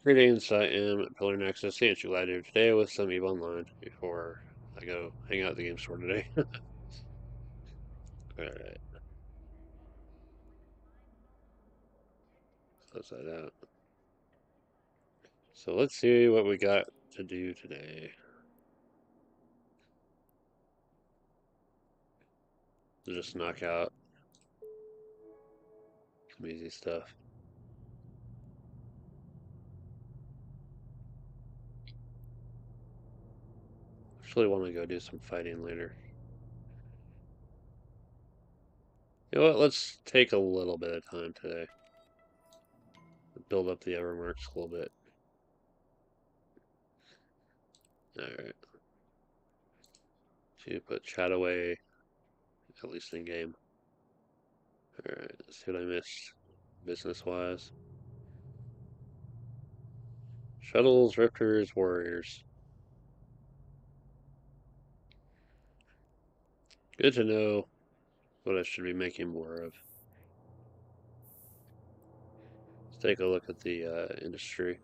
Greetings, I am Pillar Nexus, the Ancient Gladiator today with some EVE Online before I go hang out at the game store today. Alright, close that out. So let's see what we got to do today. Just knock out some easy stuff. Actually want to go do some fighting later. You know what, let's take a little bit of time today. Build up the Evermarks a little bit. Alright. To put chat away, at least in game. Alright, let's see what I missed business-wise. Shuttles, Rifters, Warriors. Good to know what I should be making more of. Let's take a look at the industry.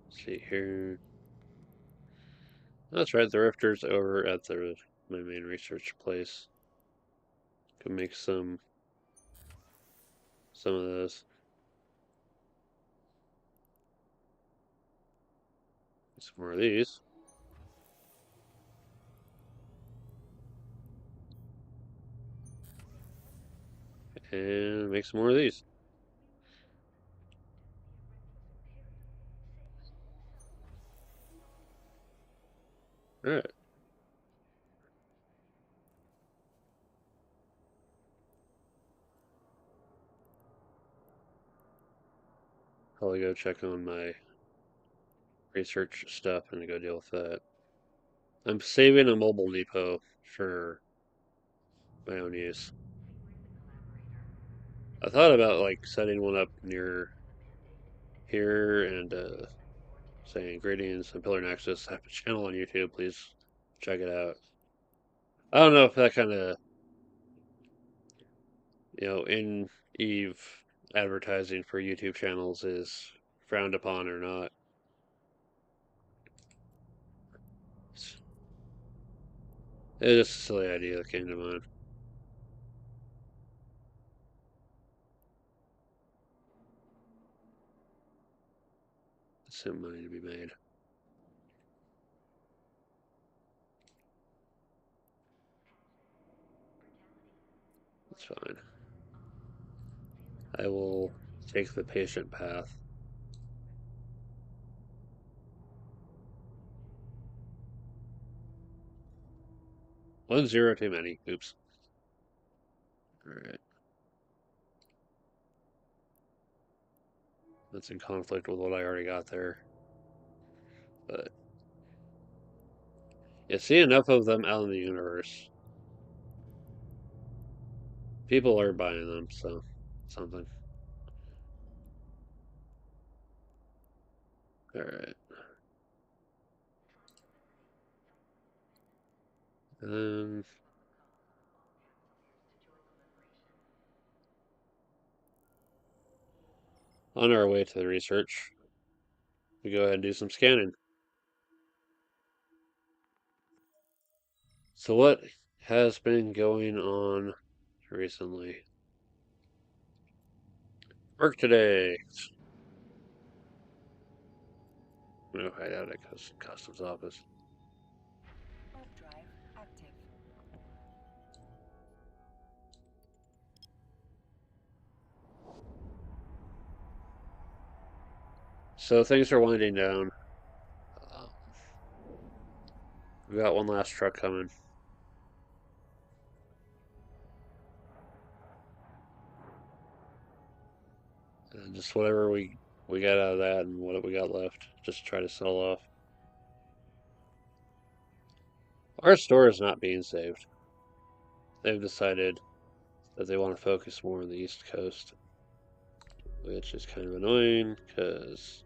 Let's see here. That's right, the Rifters over at my main research place. Can make some of those. Some more of these. And make some more of these. Alright. Probably go check on my research stuff and go deal with that. I'm saving a mobile depot for my own use. I thought about like setting one up near here and saying greetings and Pillar Nexus. I have a channel on YouTube, please check it out. I don't know if that kind of, in Eve advertising for YouTube channels is frowned upon or not. It's just a silly idea that came to mind. Some money to be made. That's fine. I will take the patient path. One zero too many. Oops. Alright. That's in conflict with what I already got there. But you see enough of them out in the universe. People are buying them, so something. Alright. And on our way to the research, we go ahead and do some scanning. So what has been going on recently? Work today. I'm gonna hide out at customs office. Drive active. So things are winding down. We got one last truck coming. And just whatever we got out of that and what we got left, just try to sell off. Our store is not being saved. They've decided that they want to focus more on the East Coast. which is kind of annoying because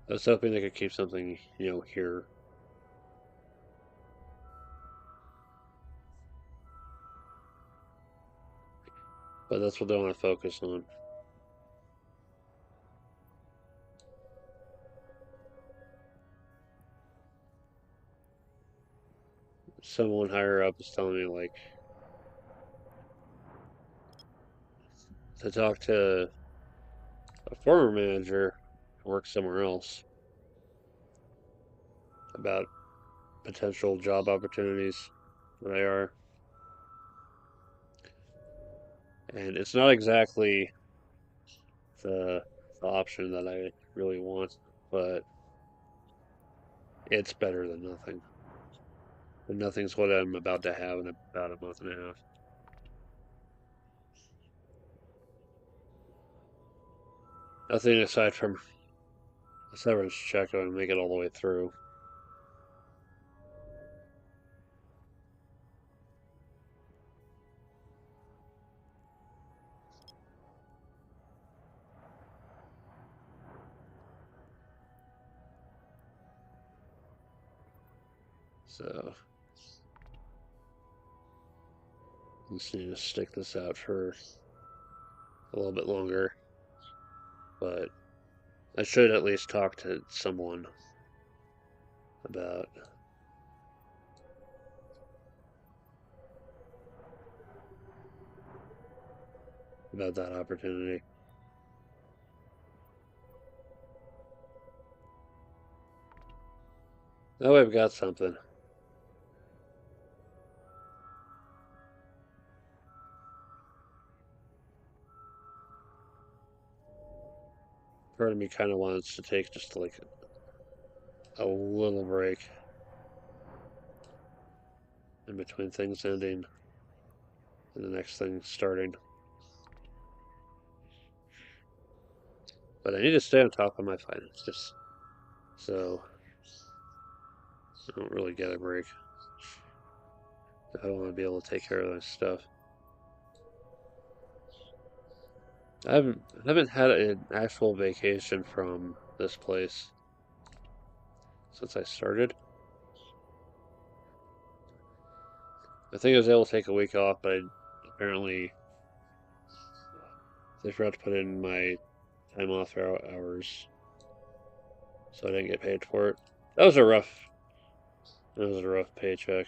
I was hoping they could keep something, here. But that's what they want to focus on. Someone higher up is telling me, like, to talk to a former manager who works somewhere else about potential job opportunities where they are. And it's not exactly the, the option that I really want, but it's better than nothing. And nothing's what I'm about to have in about a month and a half. Nothing aside from a severance check and make it all the way through. So I just need to stick this out for a little bit longer. But I should at least talk to someone about that opportunity. Now I've got something. Part of me kind of wants to take just like a little break in between things ending and the next thing starting. But I need to stay on top of my finances, so I don't really get a break. I want to be able to take care of this stuff. I haven't had an actual vacation from this place since I started. I think I was able to take a week off, but apparently they forgot to put in my time off hours, so I didn't get paid for it. That was a rough paycheck.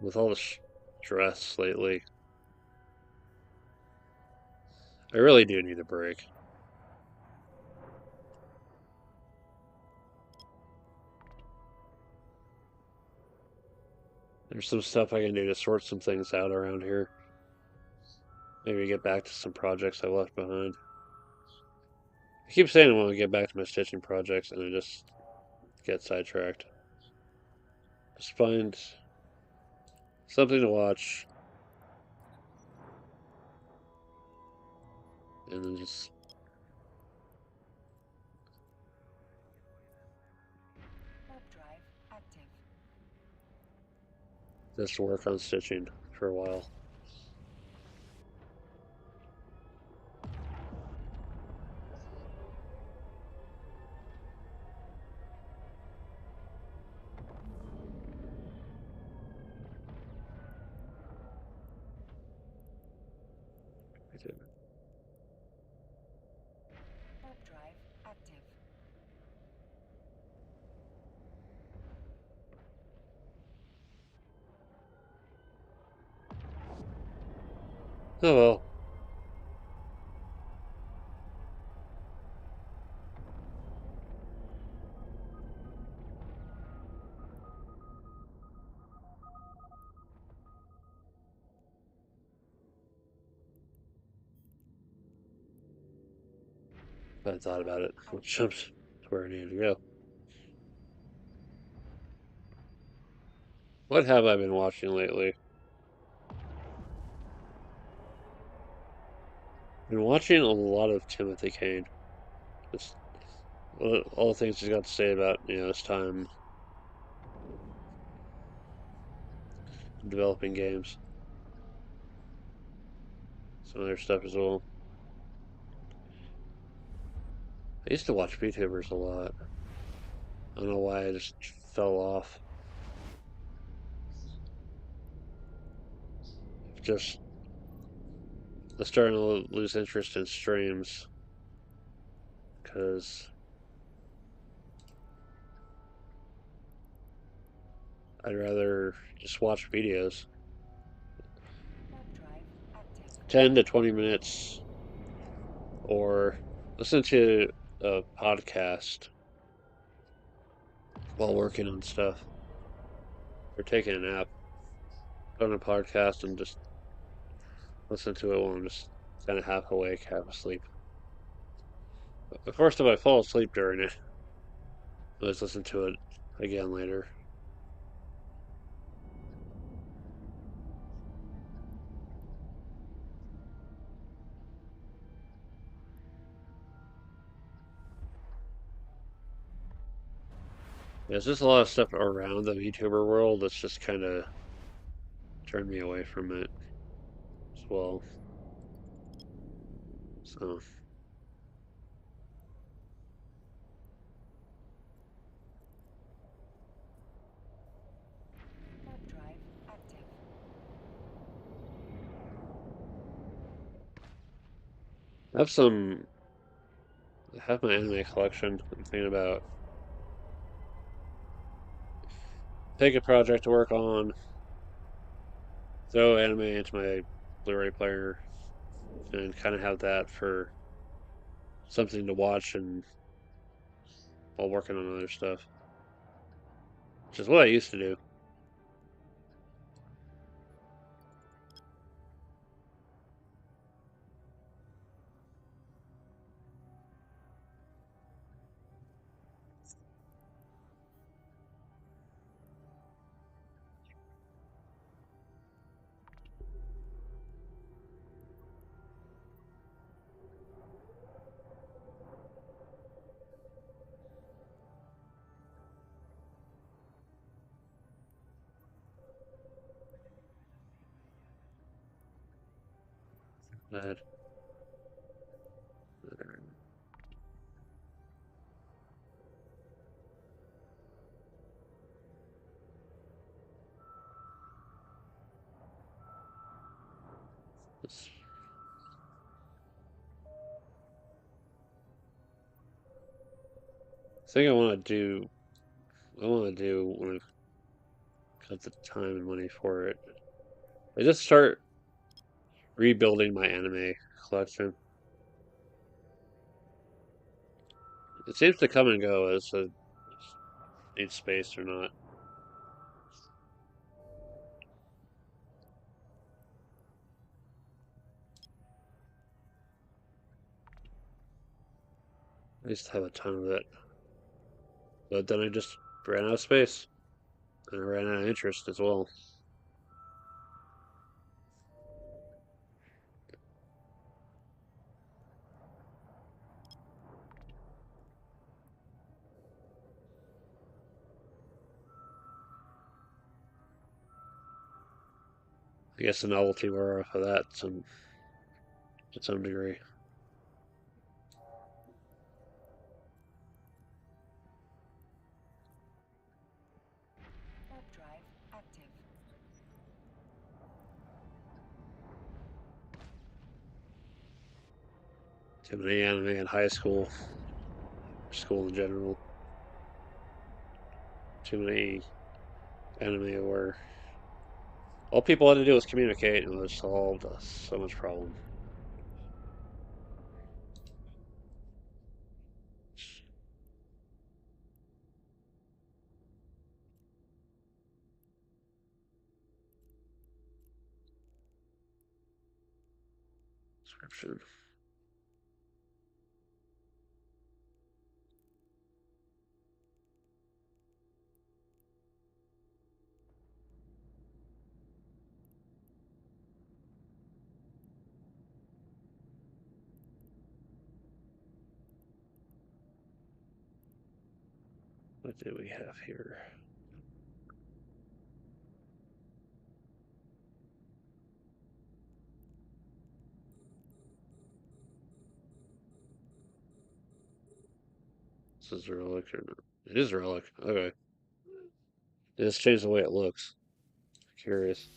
With all the stress lately, I really do need a break. There's some stuff I can do to sort some things out around here. Maybe get back to some projects I left behind. I keep saying I want to get back to my stitching projects, and I just get sidetracked. Just find something to watch, and then just work on stitching for a while. Oh well. I thought about it. We'll jump where I need to go. What have I been watching lately? Been watching a lot of Timothy Kane. Just all the things he's got to say about, his time developing games. Some other stuff as well. I used to watch VTubers a lot. I don't know why I just fell off. Just I'm starting to lose interest in streams because I'd rather just watch videos. 10 to 20 minutes or listen to a podcast while working on stuff or taking a nap. Put on a podcast and just listen to it while I'm just kind of half awake, half asleep. Of course, if I fall asleep during it, I'll just listen to it again later. There's just a lot of stuff around the VTuber world that's just kind of turned me away from it as well. So, I have some, I have my anime collection. I'm thinking about take a project to work on, throw anime into my Blu-ray player, and kind of have that for something to watch and while working on other stuff, which is what I used to do. That, this thing I want to do when I've got the time and money for it. I just start rebuilding my anime collection. It seems to come and go as it needs space or not. I used to have a ton of it, but then I just ran out of space and I ran out of interest as well. I guess the novelty wore off of that to some degree. Too many anime in high school, school in general. Too many anime where all people had to do was communicate and it solved so much problem. Description. What do we have here? This is a relic or not? It is a relic. Okay. It just changed the way it looks. Curious.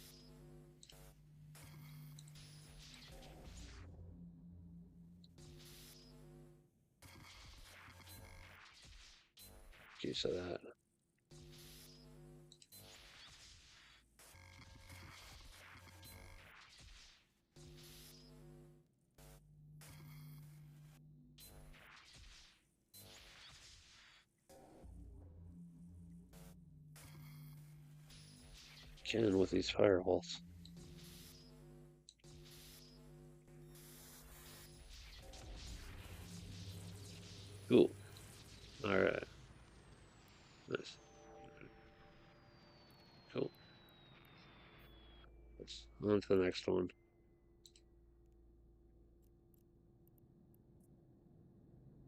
Use of that. Again with these firewalls. Cool. Alright. Nice. Cool. Let's on to the next one.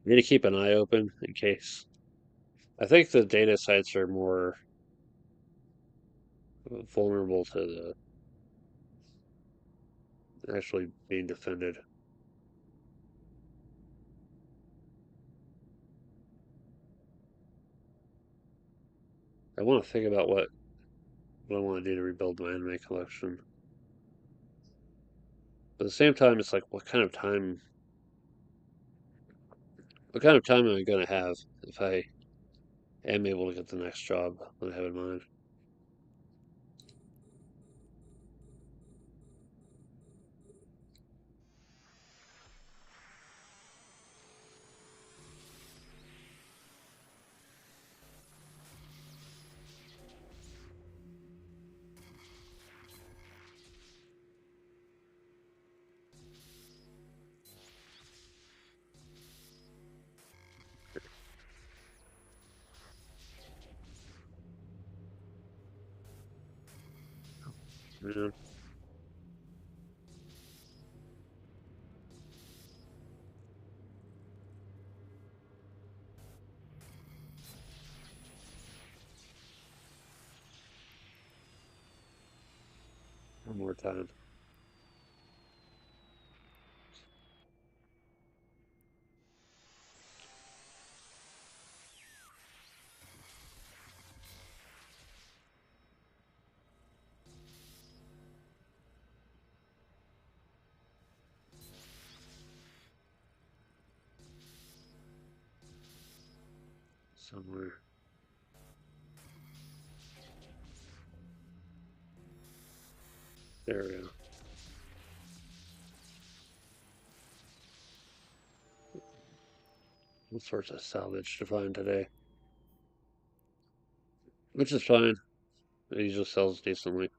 Need to keep an eye open in case. I think the data sites are more vulnerable to the actually being defended. I want to think about what I want to do to rebuild my anime collection. But at the same time, it's like, what kind of time am I going to have if I am able to get the next job that I have in mind? Yeah, one more time. Somewhere. There we go. All sorts of salvage to find today. Which is fine. It usually sells decently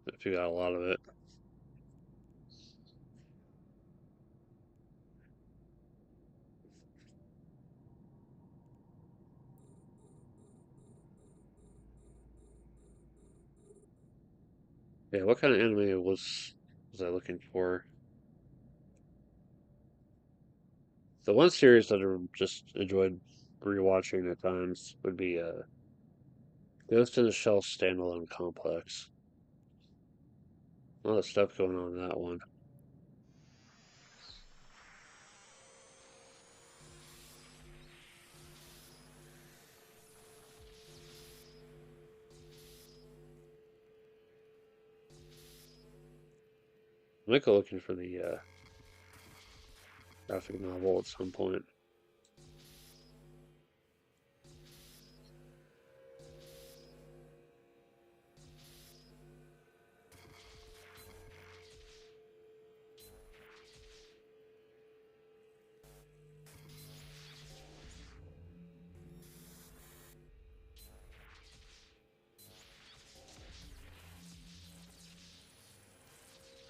if you got a lot of it. Yeah, what kind of anime was I looking for? The one series that I just enjoyed rewatching at times would be Ghost in the Shell Standalone Complex. A lot of stuff going on in that one. I might go looking for the graphic novel at some point.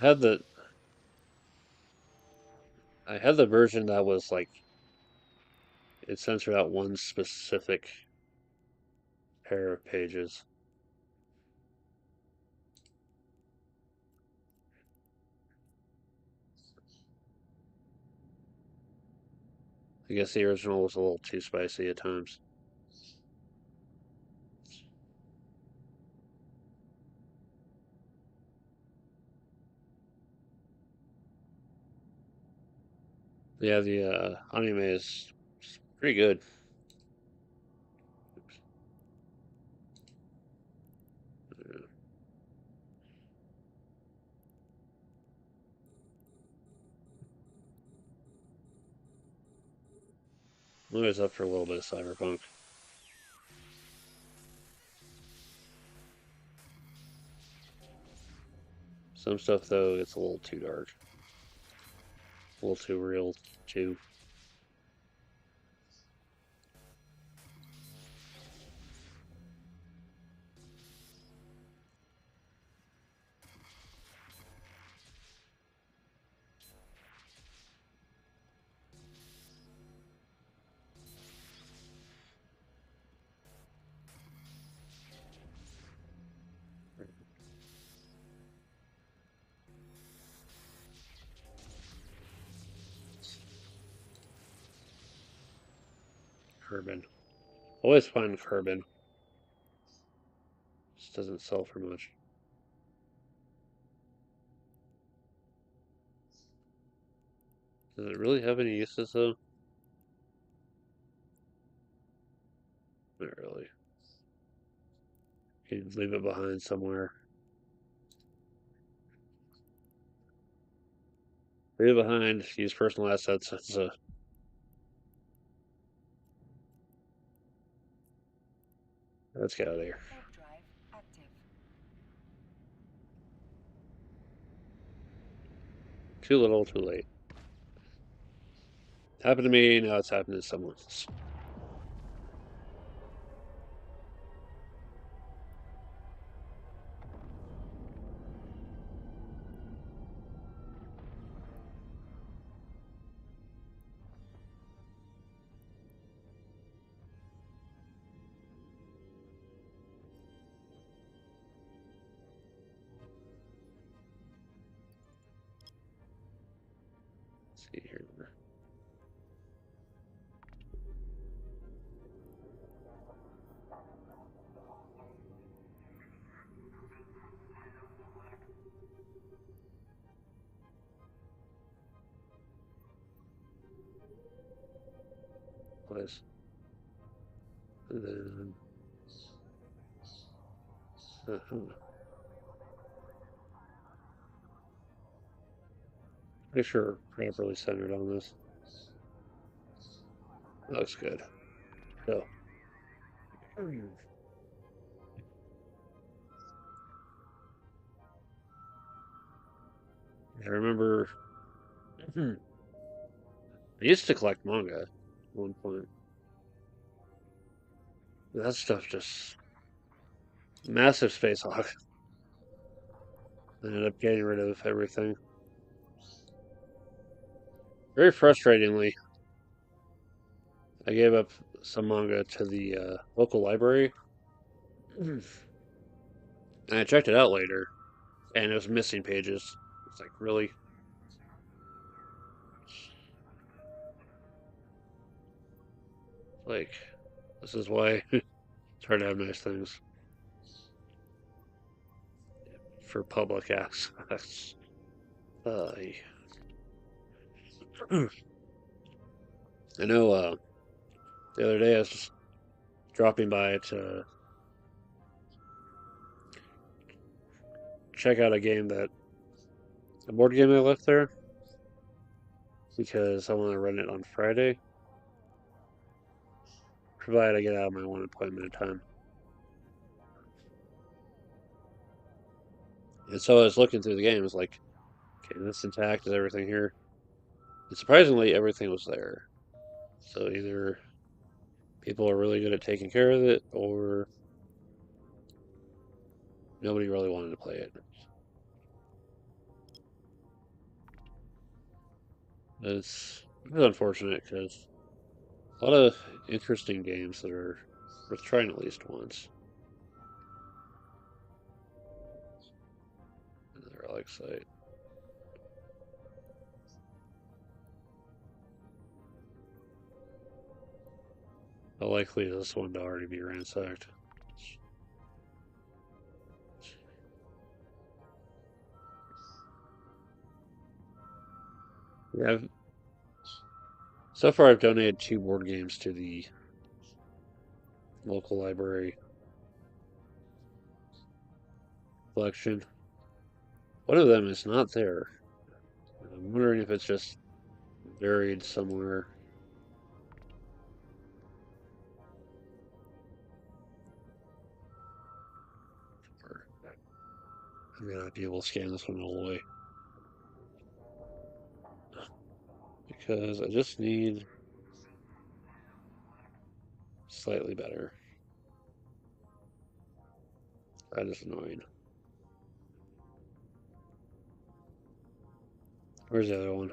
I had the I had the version that was like it censored out one specific pair of pages. I guess the original was a little too spicy at times. Yeah, the anime is pretty good. I'm always up for a little bit of cyberpunk. Some stuff, though, it's a little too dark. A little too real, too. Carbon. Always find carbon. Just doesn't sell for much. Does it really have any uses, though? Not really. You can leave it behind somewhere. Leave it behind. Use personal assets. Let's get out of here. Too little, too late. Happened to me, now it's happened to someone else. Let's see here. Place. And then. Pretty sure properly centered on this. Looks good. So. I remember. I used to collect manga at one point. That stuff just. Massive space hog. I ended up getting rid of everything. Very frustratingly, I gave up some manga to the local library. And I checked it out later, and it was missing pages. It's like, really? Like, this is why it's hard to have nice things for public access. I know the other day I was just dropping by to check out a board game I left there because I want to run it on Friday, provided I get out of my one appointment in time. And so I was looking through the game, it's like, okay, this intact, is everything here? And surprisingly, everything was there. So either people are really good at taking care of it, or nobody really wanted to play it. It's unfortunate because a lot of interesting games that are worth trying at least once. Another relic site. likely is this one to already be ransacked? Yeah, so far I've donated 2 board games to the local library collection. One of them is not there. I'm wondering if it's just buried somewhere. Or I may not be able to scan this one all the way. Because I just need slightly better. That is annoying. Where's the other one?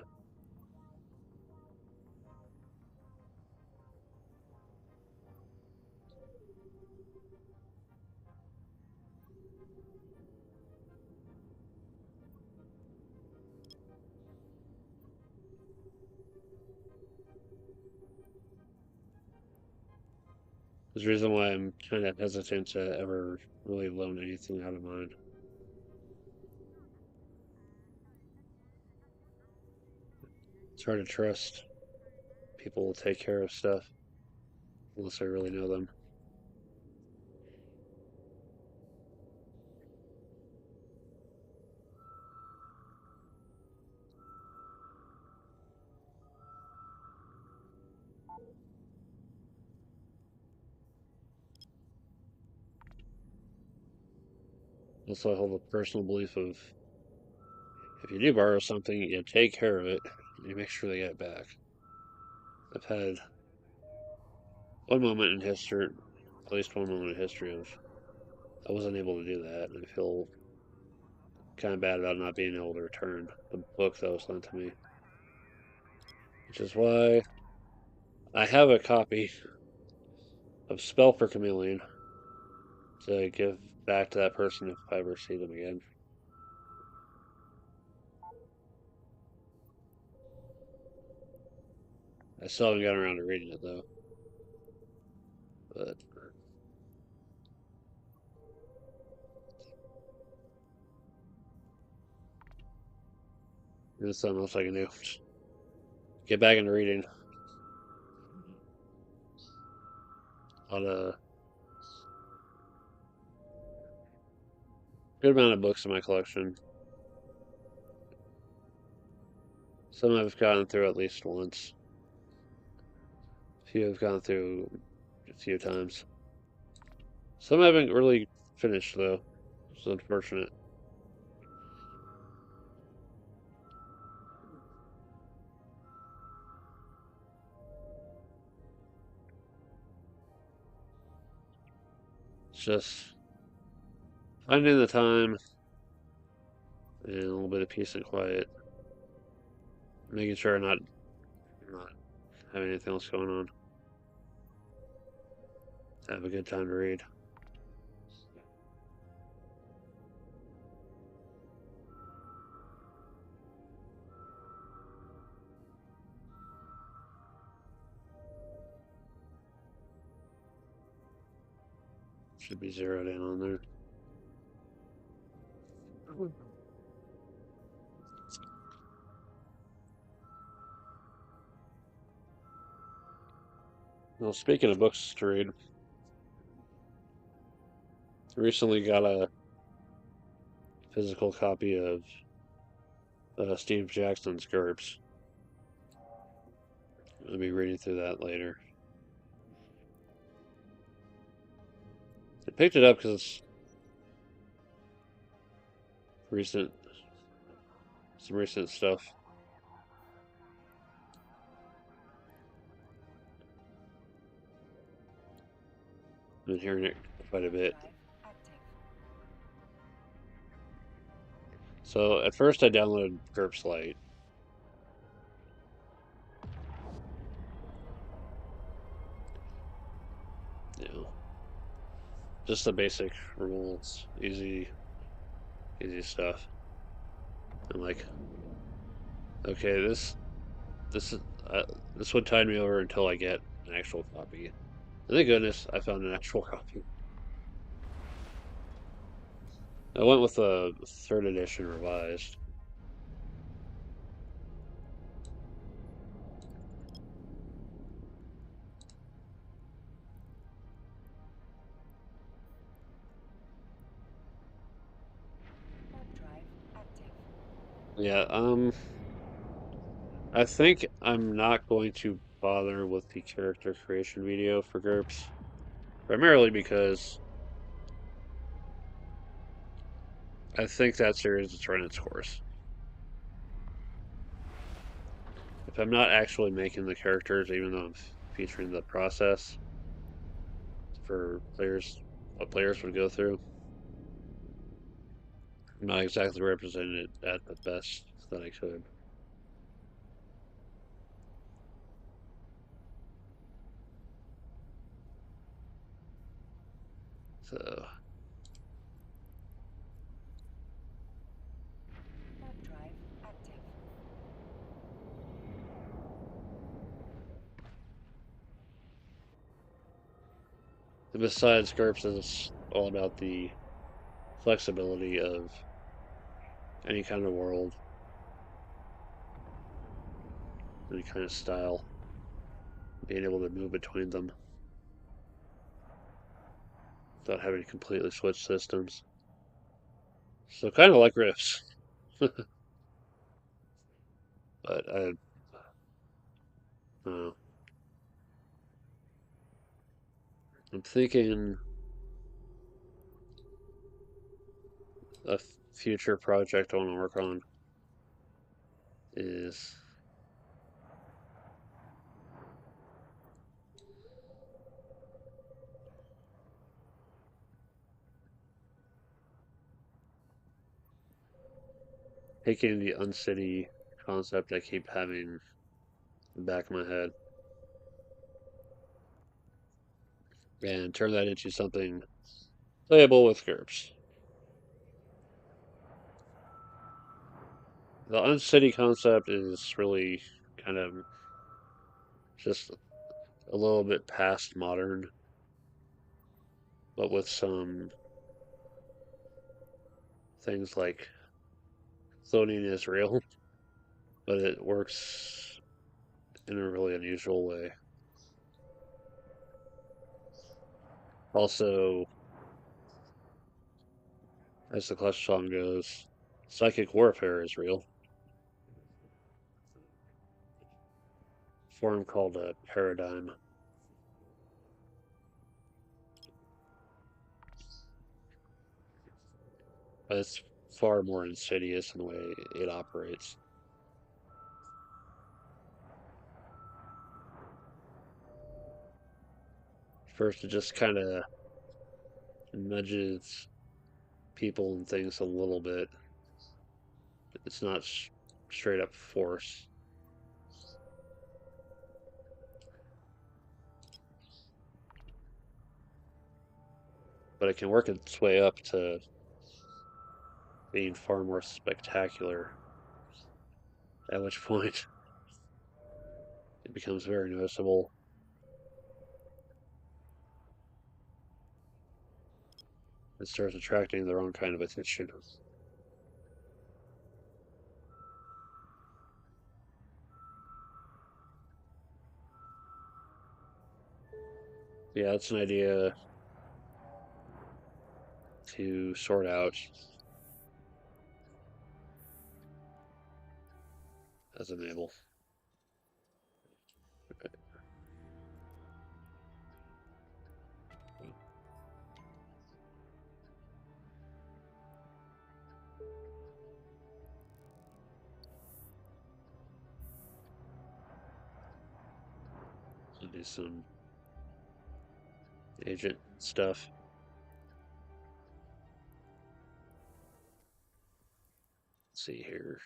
There's a reason why I'm kind of hesitant to ever really loan anything out of mine. It's hard to trust people will take care of stuff unless I really know them. Also, I hold a personal belief of if you do borrow something, you take care of it, and you make sure they get it back. I've had one moment in history, at least one moment in history of I wasn't able to do that, and I feel kind of bad about not being able to return the book that was lent to me. Which is why I have a copy of Spell for Chameleon to give back to that person if I ever see them again. I still haven't gotten around to reading it though. But there's something else I can do. Get back into reading. On a good amount of books in my collection. Some I've gotten through at least once. A few I've gone through a few times. Some I haven't really finished though. It's unfortunate. It's just finding the time and a little bit of peace and quiet. Making sure I'm not having anything else going on. Have a good time to read. Should be zeroed in on there. Well, speaking of books to read, I recently got a physical copy of Steve Jackson's GURPS. I'll be reading through that later. I picked it up because it's recent, some recent stuff. I've been hearing it quite a bit. So at first I downloaded GURPS Lite. You know, just the basic rules, easy stuff. I'm like, okay, this is this would tide me over until I get an actual copy. Thank goodness I found an actual copy. I went with the third edition revised. Yeah, I think I'm not going to bother with the character creation video for GURPS, primarily because I think that series is run its course. If I'm not actually making the characters, even though I'm featuring the process for players, what players would go through, I'm not exactly representing it at the best that I could. So, besides GURPS, is all about the flexibility of any kind of world, any kind of style, being able to move between them without having to completely switch systems. So kind of like Rifts, but uh, I'm thinking a future project I want to work on is taking the uncity concept I keep having in the back of my head and turn that into something playable with GURPS. The uncity concept is really kind of just a little bit past modern, but with some things like floating is real, but it works in a really unusual way. Also, as the Clutch song goes, psychic warfare is real. Form called a paradigm, but it's far more insidious in the way it operates. First, it just kind of nudges people and things a little bit. It's not straight up force, but it can work its way up to being far more spectacular, at which point it becomes very noticeable. It starts attracting their own kind of attention. Yeah, that's an idea to sort out as a Mabel. So do some agent stuff. Let's see here.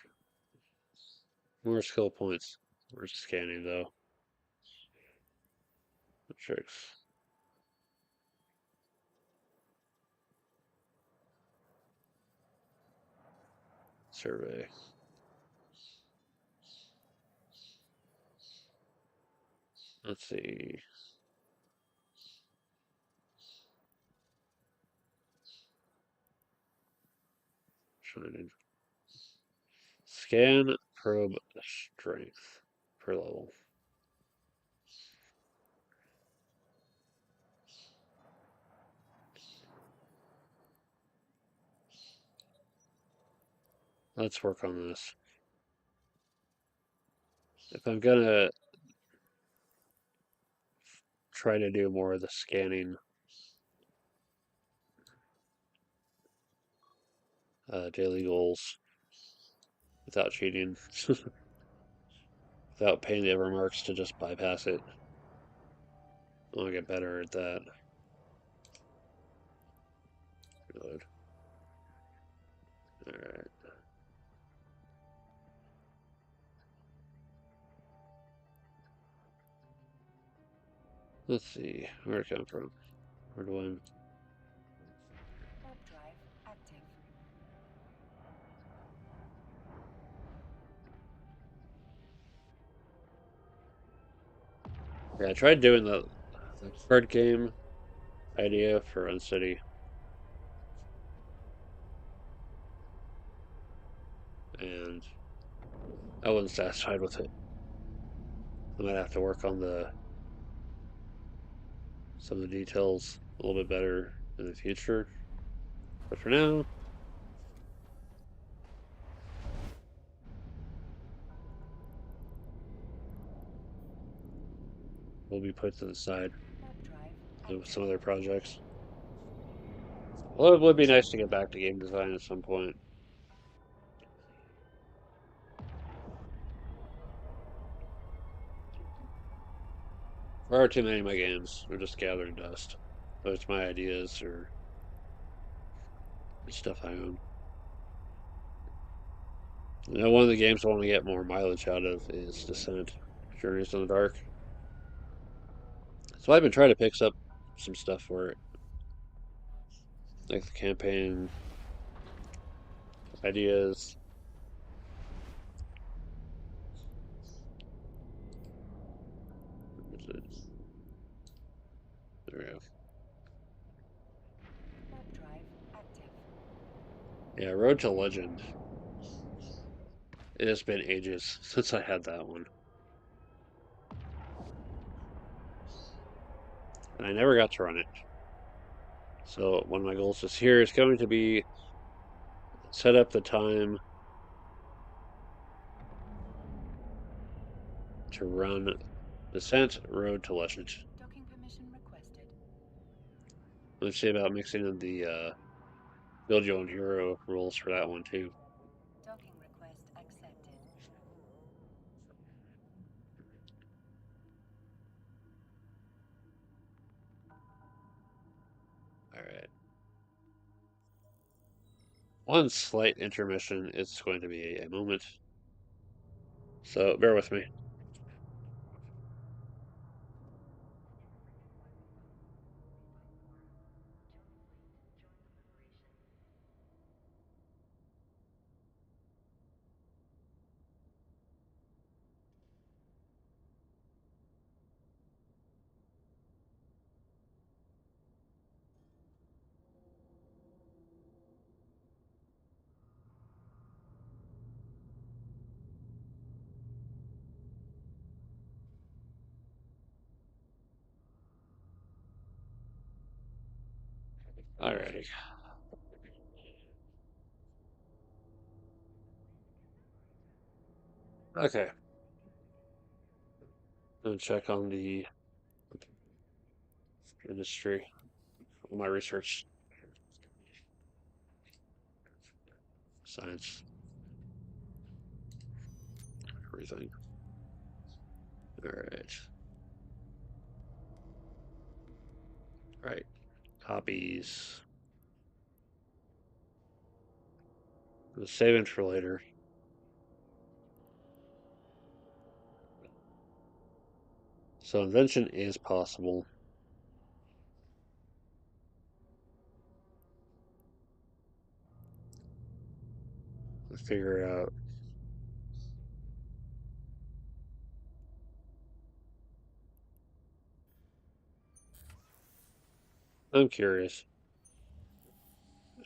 More skill points. We're scanning though. The tricks. Survey. Let's see. shining. Scan probe strength per level. Let's work on this. If I'm gonna try to do more of the scanning daily goals without cheating, without paying the ever marks to just bypass it, I want to get better at that. Reload. Alright. Let's see. Where'd it come from? Where do I... Warp drive active. Yeah, I tried doing the card game idea for Uncity, and I wasn't satisfied with it. I might have to work on some of the details a little bit better in the future. But for now, will be put to the side with some other projects. Well, it would be nice to get back to game design at some point. There are too many of my games. They're just gathering dust. Whether it's my ideas or stuff I own. You know, one of the games I want to get more mileage out of is Descent, Journeys in the Dark. So I've been trying to pick up some stuff for it, like the campaign ideas. There we go. Warp drive active. Yeah, Road to Legend. It has been ages since I had that one. And I never got to run it. So one of my goals this year is going to be set up the time to run Descent Road to Legend. Docking permission requested. Let's see about mixing in the build your own hero rules for that one too. Docking request accepted. All right. One slight intermission. It's going to be a moment. So bear with me. Alrighty. Okay. Gonna check on the industry. My research. Science. Everything. Alright. Right. Hobbies. Saving for later. So invention is possible. Figure out. I'm curious.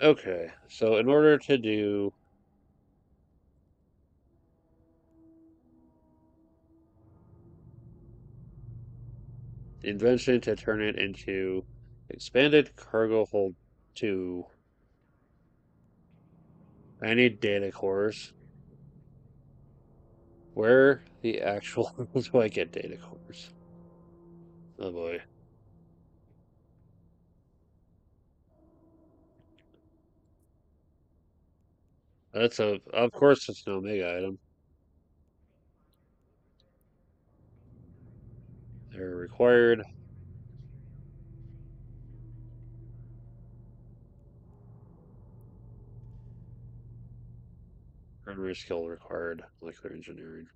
Okay, so in order to do the invention to turn it into expanded cargo hold 2, I need data cores. Where the actual do I get data cores? Oh boy. That's of course it's an Omega item. They're required. Primary skill required, molecular engineering.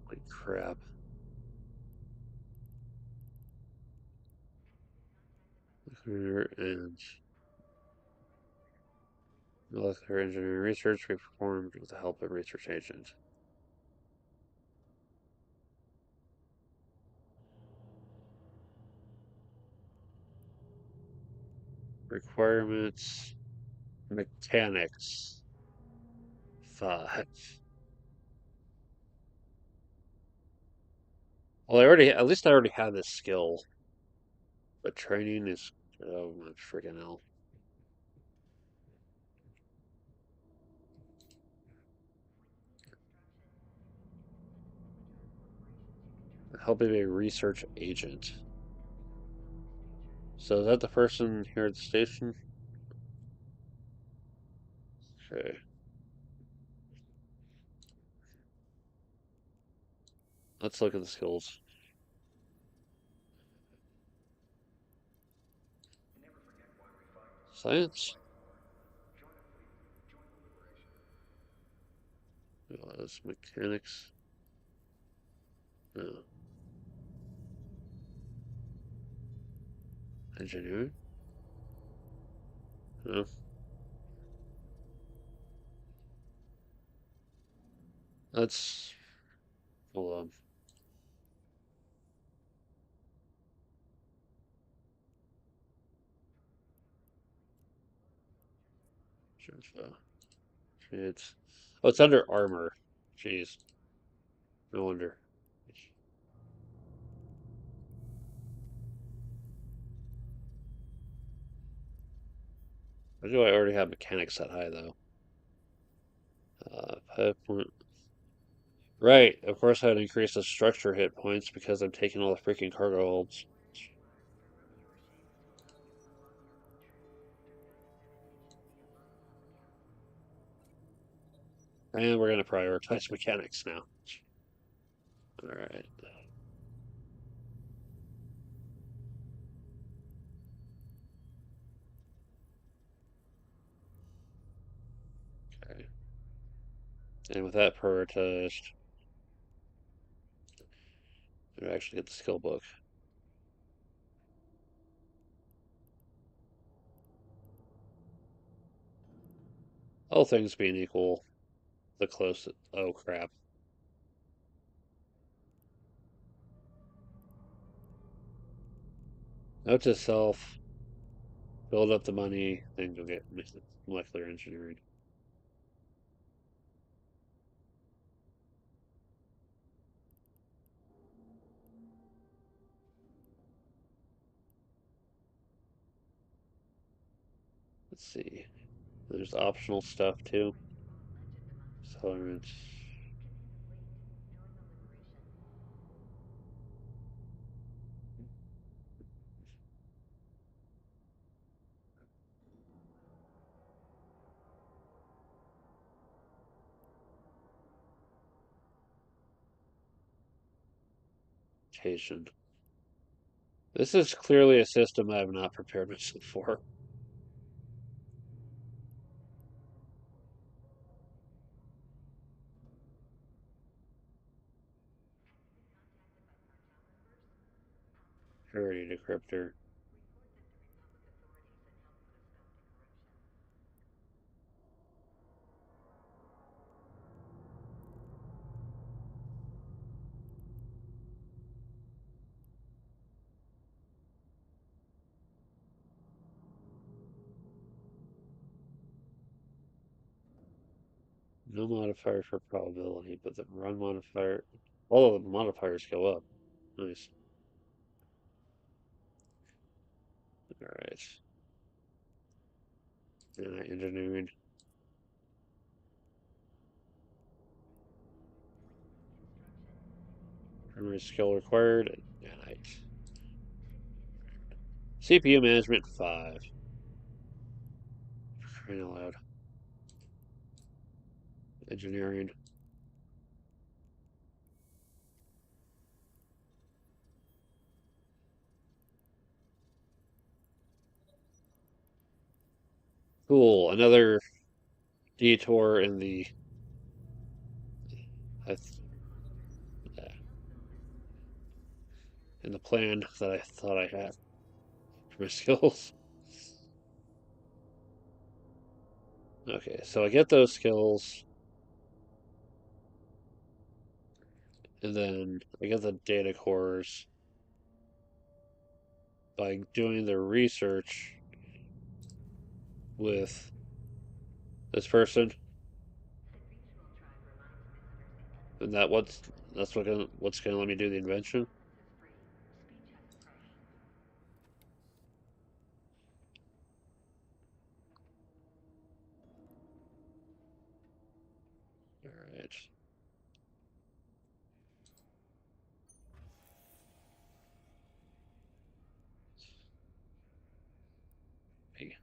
Like crap. Molecular and molecular engineering research we performed with the help of research agents. Requirements. Mechanics. 5. Well, at least I already have this skill. But training is, oh my freaking hell. Helping a research agent. So is that the person here at the station? Okay. Let's look at the skills. Science? That's mechanics. No. Engineering? No. That's, hold on. It's, oh, it's under armor. Jeez. No wonder. Why do I already have mechanics that high, though? 5 point. Right, of course I'd increase the structure hit points because I'm taking all the freaking cargo holds. And we're going to prioritize mechanics now. Alright. Okay. And with that prioritized, we actually get the skill book. All things being equal, the closest. Oh crap. Note to self, build up the money, then go get molecular engineering. Let's see. There's optional stuff too. Tolerance. Occasion. This is clearly a system I have not prepared myself for. Security decryptor. No modifier for probability, but the run modifier. All of the modifiers go up. Nice. Alright. Engineering. Primary skill required. Nanite. CPU management 5. Crying out loud. Engineering. Cool. Another detour in the I in the plan that I thought I had for my skills. Okay, so I get those skills, and then I get the data cores by doing the research with this person, and that's what's gonna let me do the invention. All right. Hey,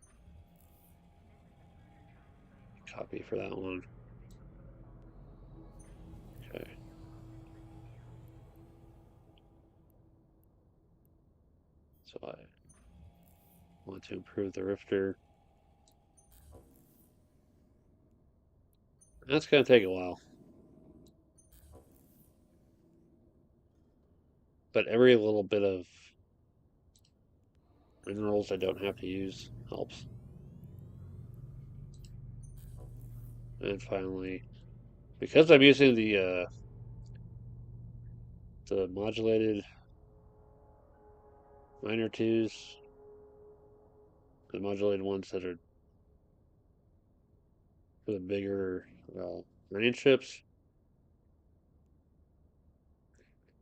copy for that one. Okay. So I want to improve the Rifter. That's gonna take a while, but every little bit of minerals I don't have to use helps. And finally, because I'm using the modulated minor twos, the modulated ones that are for the bigger range ships.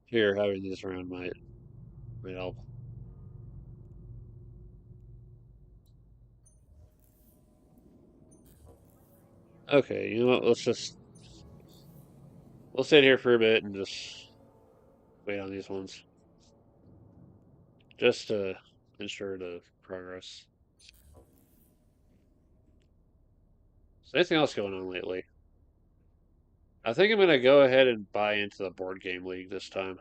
Here, having these around might help. Okay, you know what? We'll sit here for a bit and just wait on these ones, just to ensure the progress. Is anything else going on lately? I think I'm gonna go ahead and buy into the board game league this time.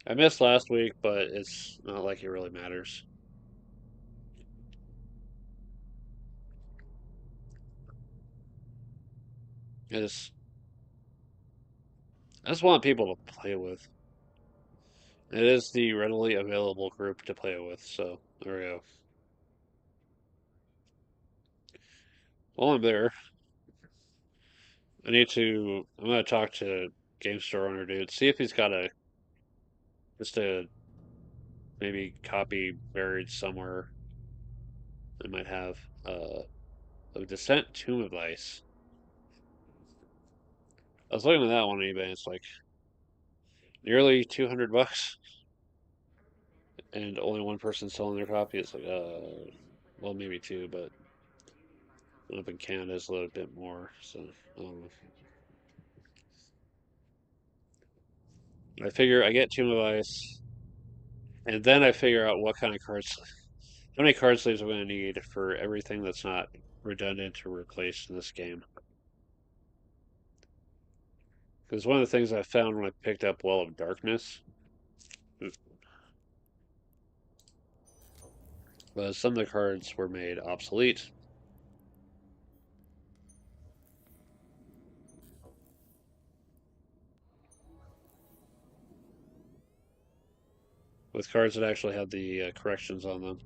I missed last week, but it's not like it really matters. I just I just want people to play with. It is the readily available group to play with, so there we go. While I'm there, I'm gonna talk to game store owner dude, see if he's got just a maybe copy buried somewhere. It might have a Descent Tomb of Ice. I was looking at that one on eBay. It's like nearly $200, and only one person selling their copy. It's like well maybe two, but up in Canada it's a little bit more. So I figure I get Tomb of Ice, and then I figure out what kind of cards, how many card sleeves I'm going to need for everything that's not redundant or replaced in this game. Because one of the things I found when I picked up Well of Darkness was some of the cards were made obsolete. with cards that actually have the corrections on them.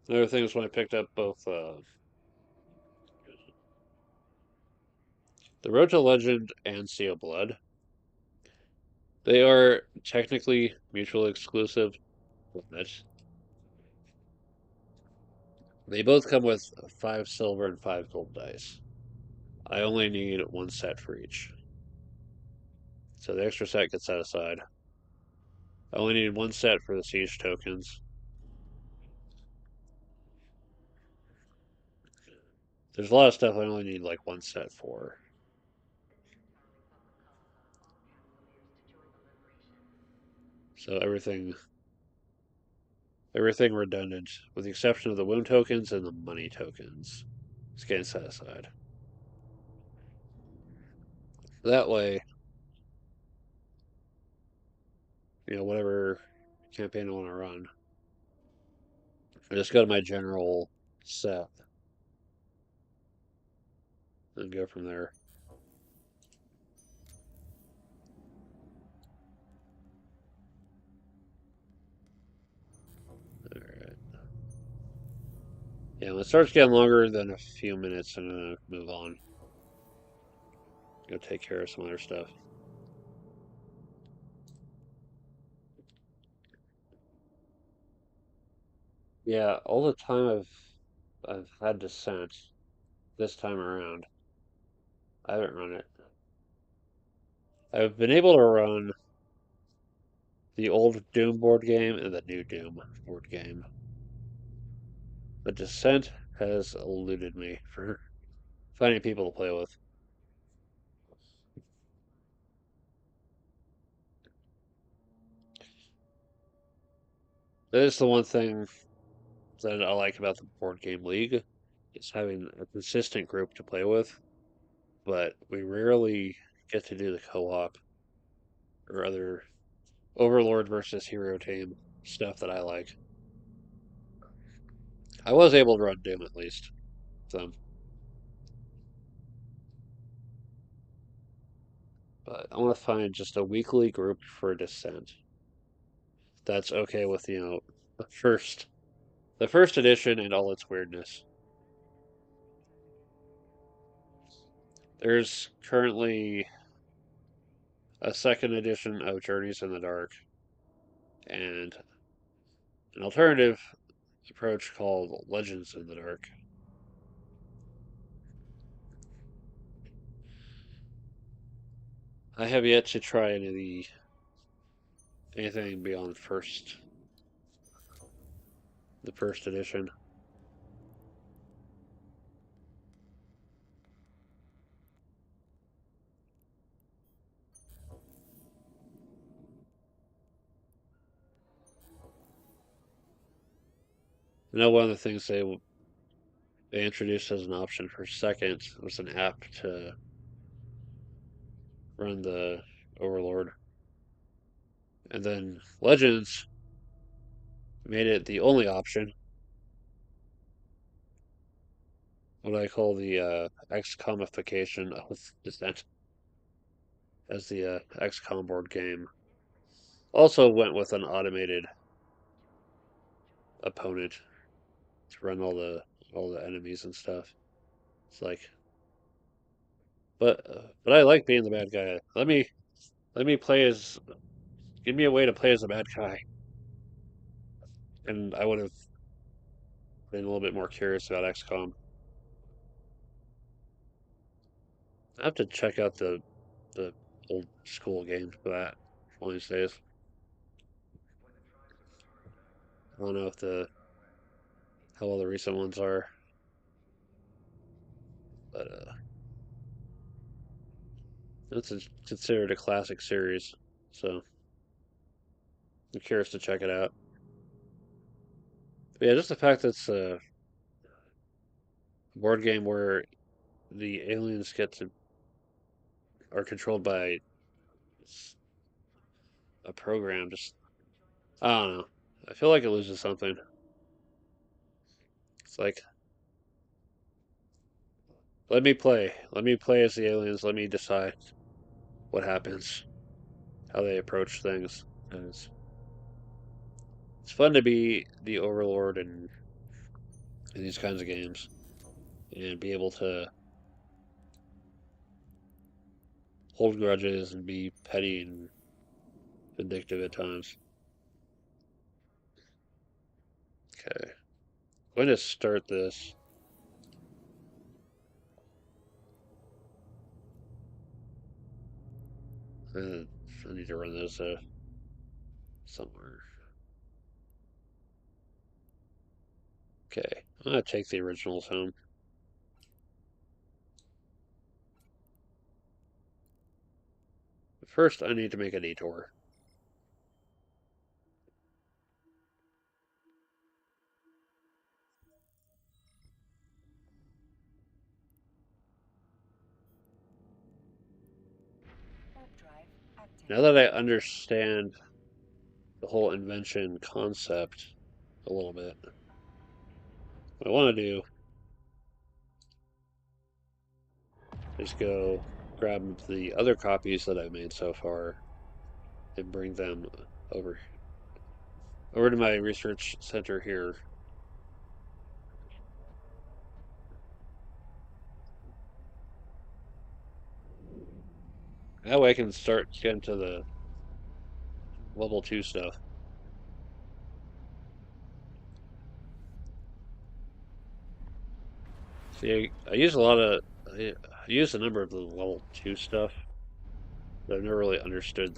Another thing is when I picked up both the Road to Legend and Sea of Blood. They are technically mutually exclusive, but they both come with 5 silver and 5 gold dice. I only need one set for each. So the extra set gets set aside. I only need one set for the siege tokens. There's a lot of stuff I only need like one set for. So everything redundant, with the exception of the wound tokens and the money tokens. It's getting set aside. That way, whatever campaign I want to run, I just go to my general set and go from there. Alright. Yeah, when it starts getting longer than a few minutes, I'm gonna move on. Go take care of some other stuff. Yeah, all the time I've had Descent this time around, I haven't run it. I've been able to run the old Doom board game and the new Doom board game. But Descent has eluded me for finding people to play with. That is the one thing that I like about the board game league, is having a consistent group to play with, but we rarely get to do the co-op or other Overlord versus Hero Team stuff that I like. I was able to run Doom at least, so but I want to find just a weekly group for Descent that's okay with the first edition and all its weirdness. There's currently a second edition of Journeys in the Dark and an alternative approach called Legends in the Dark. I have yet to try anything beyond the first edition. I know one of the things they introduced as an option for second was an app to run the Overlord. And then Legends made it the only option, what I call the XCOMification of Descent, as the XCOM board game. Also went with an automated opponent to run all the enemies and stuff. It's like, but I like being the bad guy. Let me play as give me a way to play as a bad guy, and I would have been a little bit more curious about XCOM. I have to check out the old school games for that one of these days. I don't know if the how well the recent ones are, but it's considered a classic series, so I'm curious to check it out. But yeah, just the fact that it's a board game where the aliens are controlled by a program. Just I don't know. I feel like it loses something. It's like let me play. Let me play as the aliens. Let me decide what happens, how they approach things. And it's fun to be the overlord in these kinds of games and be able to hold grudges and be petty and vindictive at times. Okay, I'm going to start this. Uh, I need to run this somewhere. Okay, I'm gonna take the originals home. First, I need to make a detour. Warp drive active. Now that I understand the whole invention concept a little bit, what I want to do is go grab the other copies that I've made so far and bring them over to my research center here. That way I can start getting to the level 2 stuff. See, I use a lot of I use a number of the level 2 stuff, but I've never really understood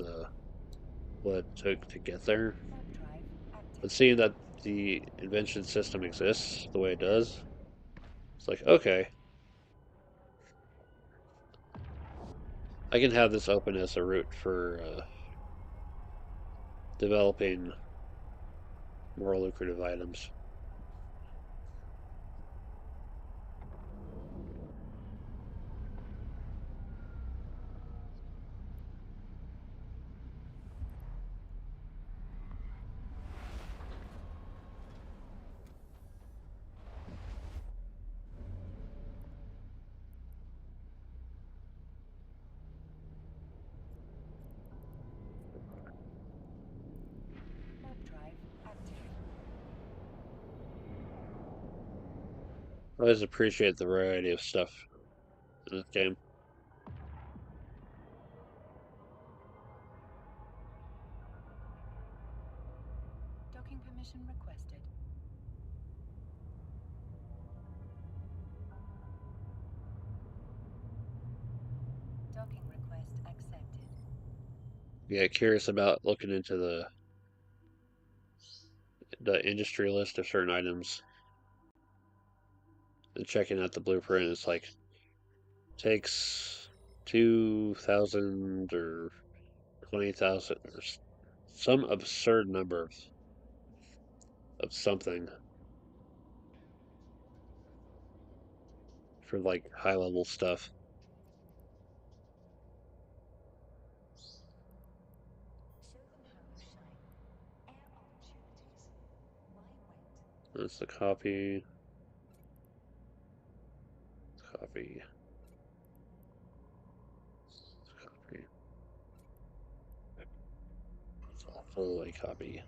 what it took to get there. Warp drive active. But seeing that the invention system exists the way it does, it's like, okay, I can have this open as a route for developing more lucrative items. Warp drive active. I always appreciate the variety of stuff in this game. Docking permission requested. Docking request accepted. Yeah, curious about looking into the industry list of certain items and checking out the blueprint. It's like takes 2,000 or 20,000 or some absurd number of something for like high level stuff. That's the copy. Copy. Copy. It's all fully copy.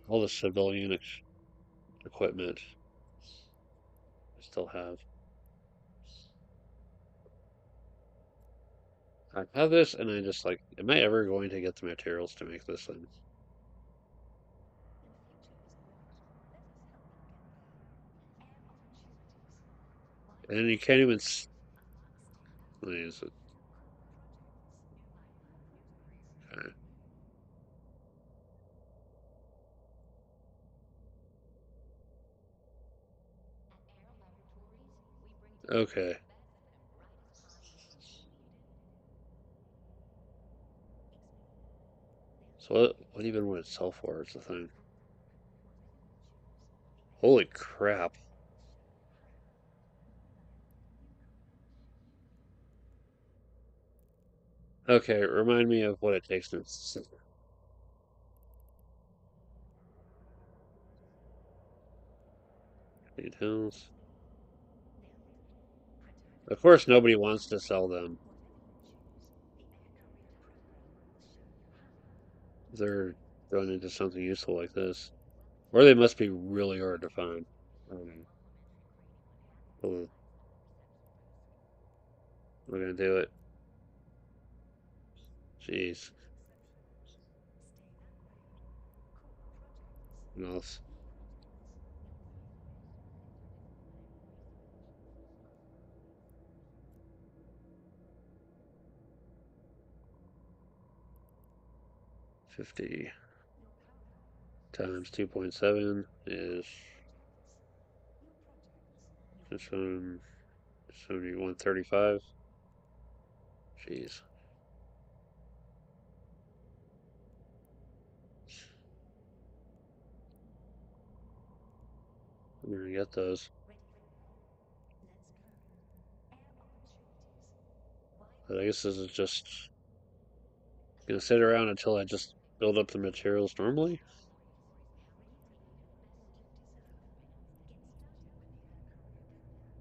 All the civilian equipment I still have. I have this, and I just like, am I ever going to get the materials to make this thing? And you can't even. Let me use it. Okay. Okay. So what even would it sell for? Is the thing. Holy crap. Okay, remind me of what it takes to. Details. Of course, nobody wants to sell them. They're going into something useful like this. Or they must be really hard to find. Well, we're gonna do it. Jeez. What else? $50 times 2.7 is 7135. Jeez. I'm gonna get those. But I guess this is just gonna sit around until I just build up the materials normally.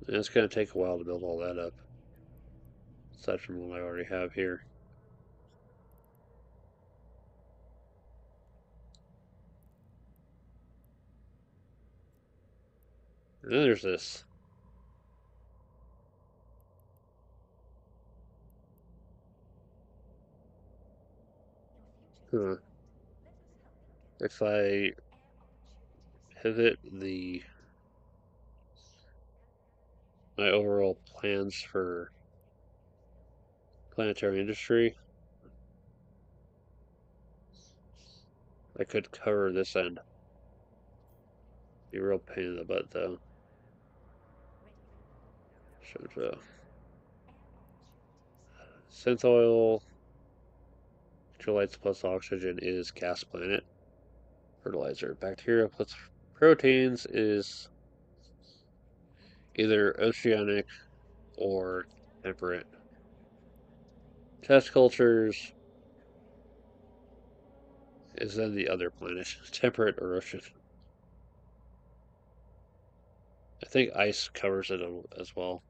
And it's gonna take a while to build all that up, aside from what I already have here. And then there's this. Huh. If I pivot my overall plans for planetary industry, I could cover this end. Be a real pain in the butt though. Should synth oil, electrolytes plus oxygen is gas planet. Fertilizer. Bacteria plus proteins is either oceanic or temperate. Test cultures is then the other planet, temperate or ocean. I think ice covers it as well.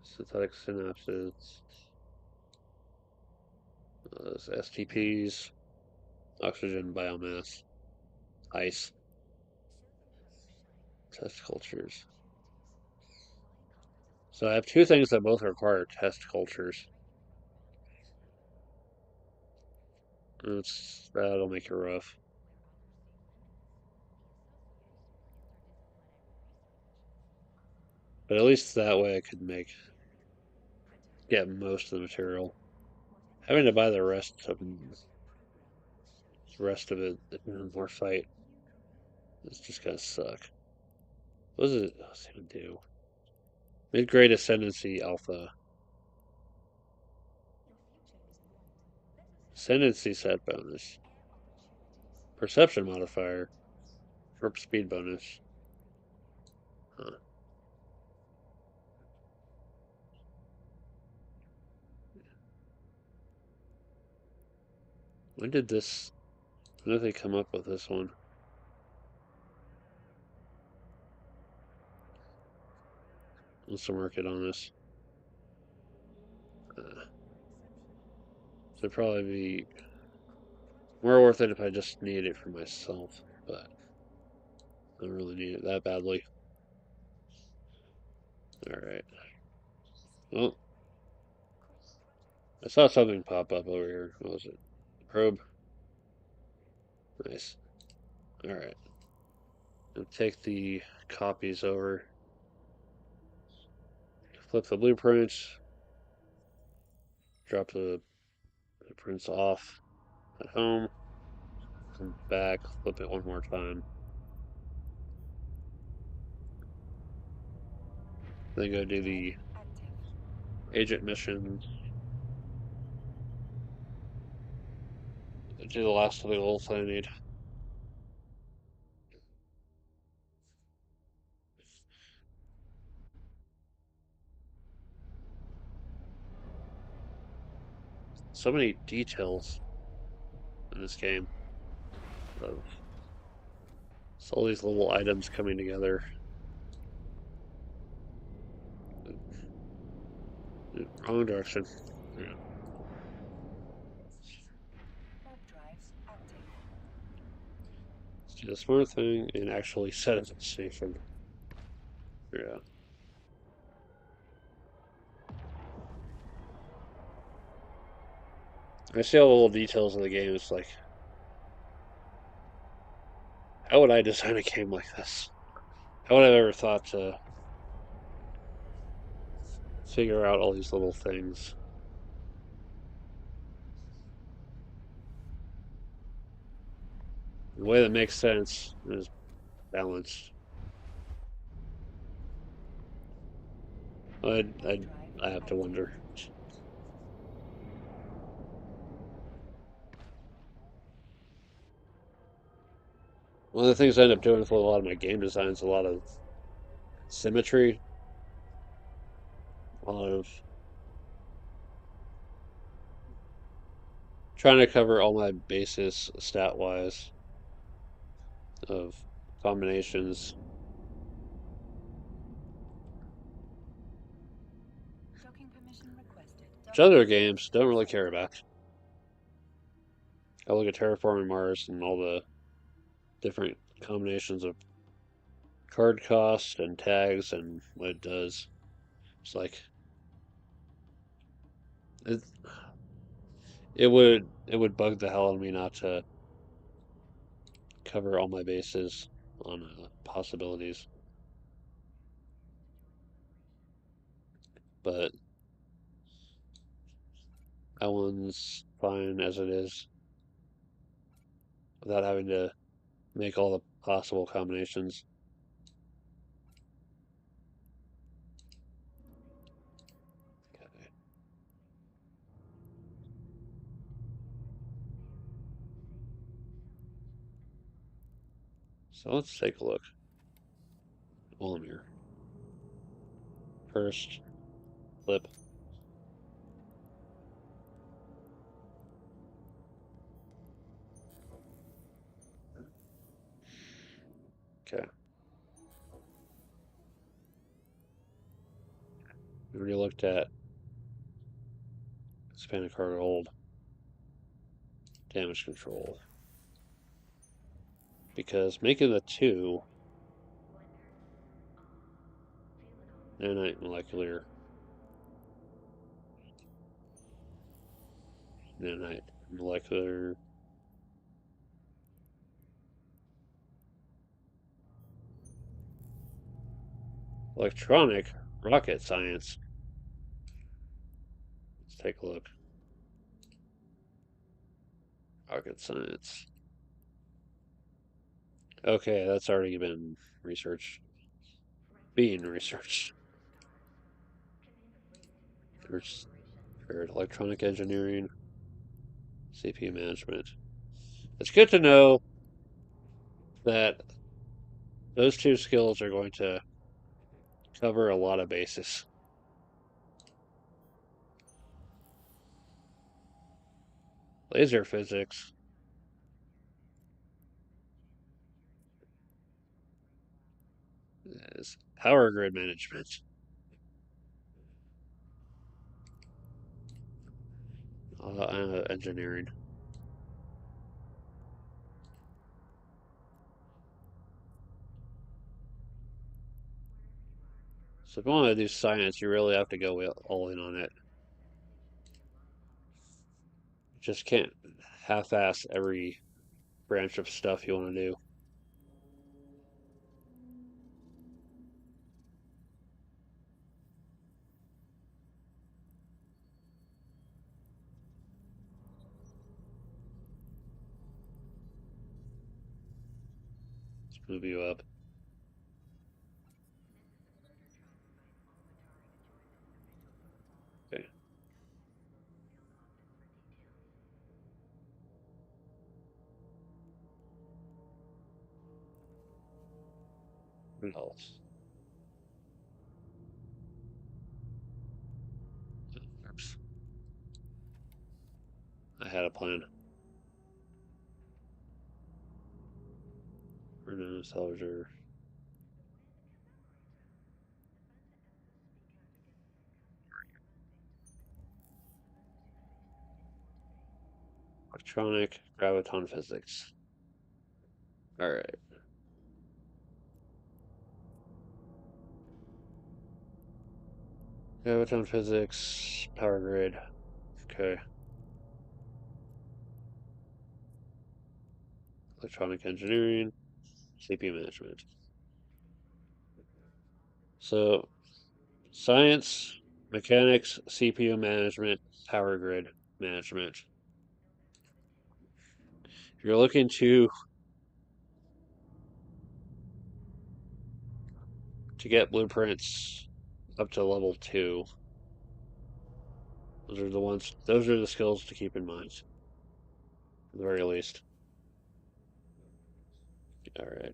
Synthetic synapses, STPs, oxygen biomass, ice, test cultures. So I have two things that both require test cultures. That'll make it rough. But at least that way I could get most of the material. Having to buy the rest of it more fight. It's just gonna suck. What's it gonna do? Mid-grade ascendancy alpha. Ascendancy set bonus. Perception modifier. Warp speed bonus. Huh. When did they come up with this one? Let's mark it on this. It'd probably be more worth it if I just needed it for myself, but I don't really need it that badly. Alright. Well, I saw something pop up over here. What was it? Probe. Nice. Alright. I'll take the copies over. Flip the blueprints. Drop the blueprints off at home. Come back. Flip it one more time. Then go do the agent mission. Do the last of the goals I need. So many details in this game. of all these little items coming together. Wrong direction. Yeah. Warp drive active. Let's do the smart thing and actually set a destination. Yeah. I see all the little details of the game. It's like, how would I design a game like this? How would I have ever thought to figure out all these little things? In a way that makes sense and is balanced. I I Warp drive I have to active. wonder. One of the things I end up doing with a lot of my game designs, a lot of symmetry, a lot of trying to cover all my bases stat wise of combinations, Docking permission requested. which other games don't really care about. I look at Terraforming Mars and all the different combinations of card cost and tags and what it does. It's like it, it would bug the hell out of me not to cover all my bases on possibilities. But that one's fine as it is without having to make all the possible combinations. Okay. So let's take a look. Olimir. First, flip. Okay. We already looked at expand a card hold, damage control. Because making the 2 nanite molecular nanite molecular electronic rocket science. Let's take a look. Rocket science. Okay, that's already been researched. Being researched. There's electronic engineering, CPU management. It's good to know that those 2 skills are going to cover a lot of bases. Laser physics is power grid management. Engineering. So if you want to do science, you really have to go all in on it. You just can't half-ass every branch of stuff you want to do. Let's move you up. Okay. What else? Oops. I had a plan. Salvager. Electronic graviton physics. All right. Graviton physics, power grid. Okay. Electronic engineering, CPU management. So, science, mechanics, CPU management, power grid management. If you're looking to get blueprints up to level 2, those are the skills to keep in mind, at the very least. All right.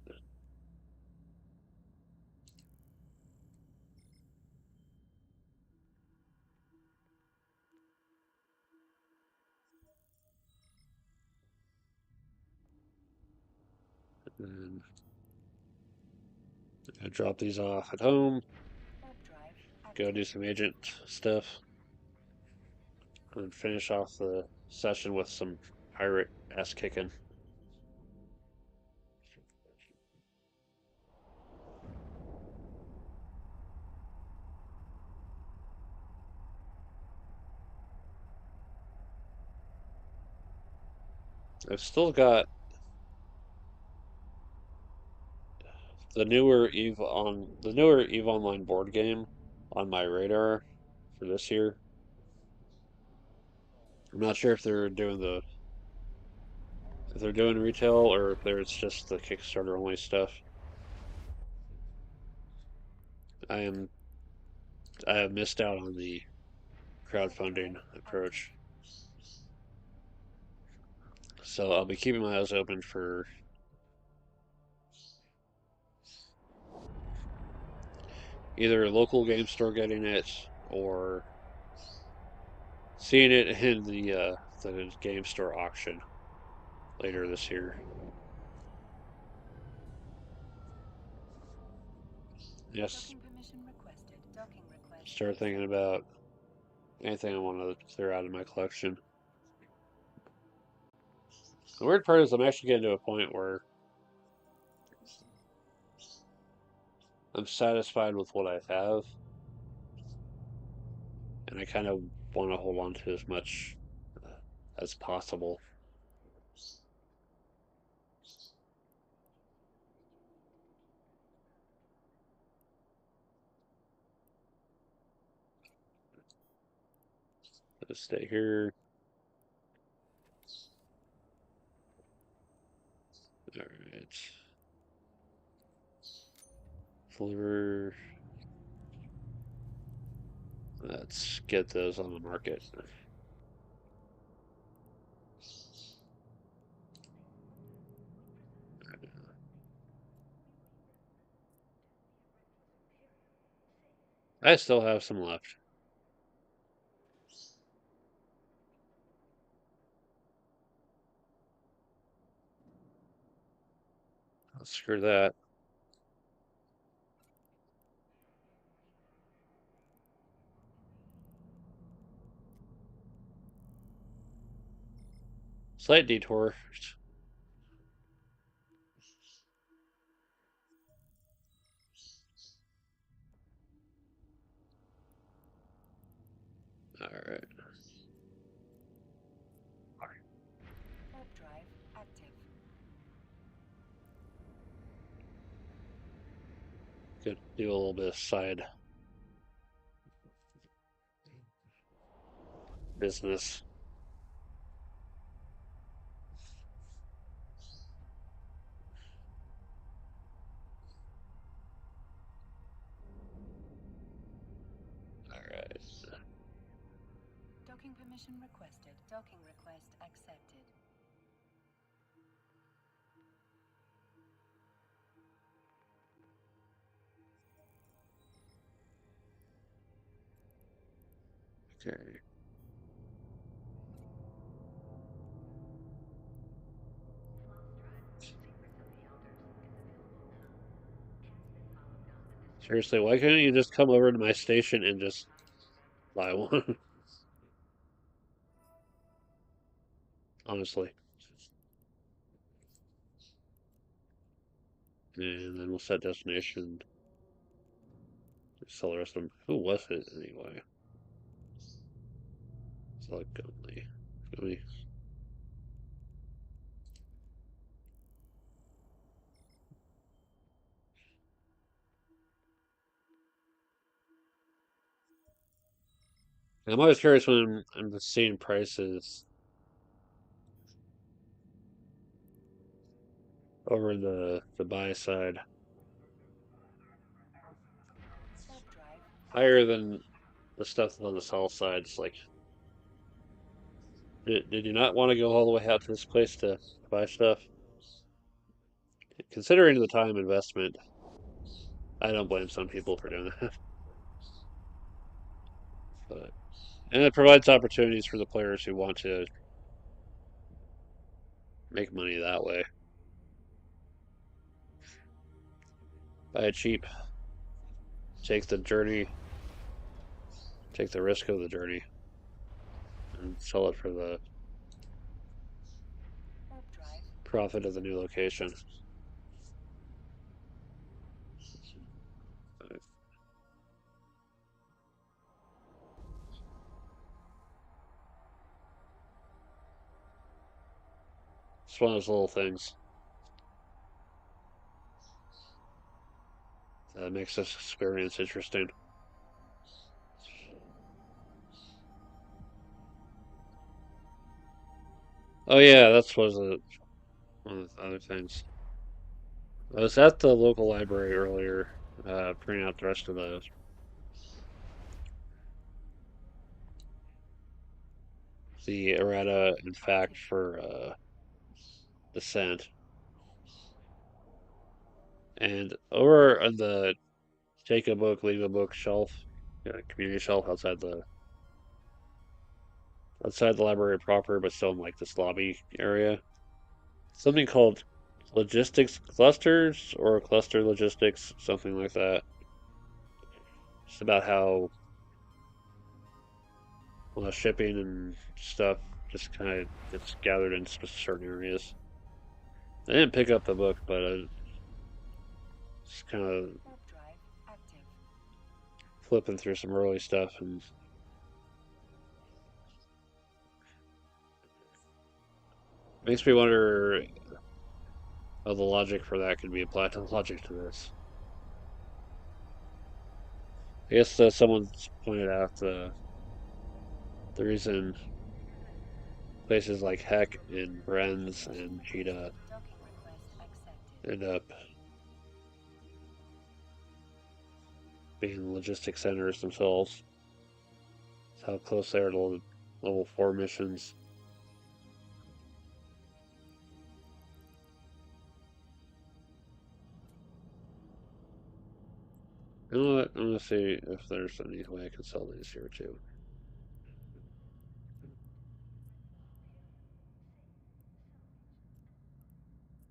And I drop these off at home, go do some agent stuff, and finish off the session with some pirate ass kicking. I've still got the newer Eve Online board game on my radar for this year. I'm not sure if they're doing retail or if there's just the Kickstarter only stuff. I am I have missed out on the crowdfunding approach. So I'll be keeping my eyes open for either a local game store getting it or seeing it in the game store auction later this year. Yes, Docking permission requested. Docking request. start thinking about anything I want to clear out of my collection. The weird part is I'm actually getting to a point where I'm satisfied with what I have, and I kind of want to hold on to as much as possible. Let's stay here. All right. Deliver. Let's get those on the market. I still have some left. Screw that. Slight detour. All right. Warp drive active. Could do a little bit of side business. All right. Docking permission requested. Docking request accepted. Okay. Seriously, why couldn't you just come over to my station and just buy one? Honestly. And then we'll set destination. Sell the rest of them. Who was it anyway? Select only. Only. I'm always curious when I'm seeing prices over the buy side Warp drive higher active. than the stuff that's on the sell side. It's like, did you not want to go all the way out to this place to buy stuff? Considering the time investment, I don't blame some people for doing that. But and it provides opportunities for the players who want to make money that way. Buy it cheap, take the journey, take the risk of the journey, and sell it for the Warp drive profit active. of the new location. It's one of those little things that makes this experience interesting. Oh yeah, that's one of the other things. I was at the local library earlier, printing out the rest of the errata and fact Active. for Descent, and over on the take a book, leave a book shelf, community shelf outside the library proper, but still in like this lobby area. Something called logistics clusters or cluster logistics, something like that. Just about how shipping and stuff just kind of gets gathered in certain areas. I didn't pick up the book, but I just kind of Warp drive active. flipping through some early stuff and makes me wonder how the logic for that could be applied to the logic to this. I guess someone's pointed out the reason places like Heck and Brenz Destination and requested. Cheetah Docking request accepted. end up being logistic centers themselves. It's how close they are to level 4 missions. You know what? I'm gonna see if there's any way I can sell these here too.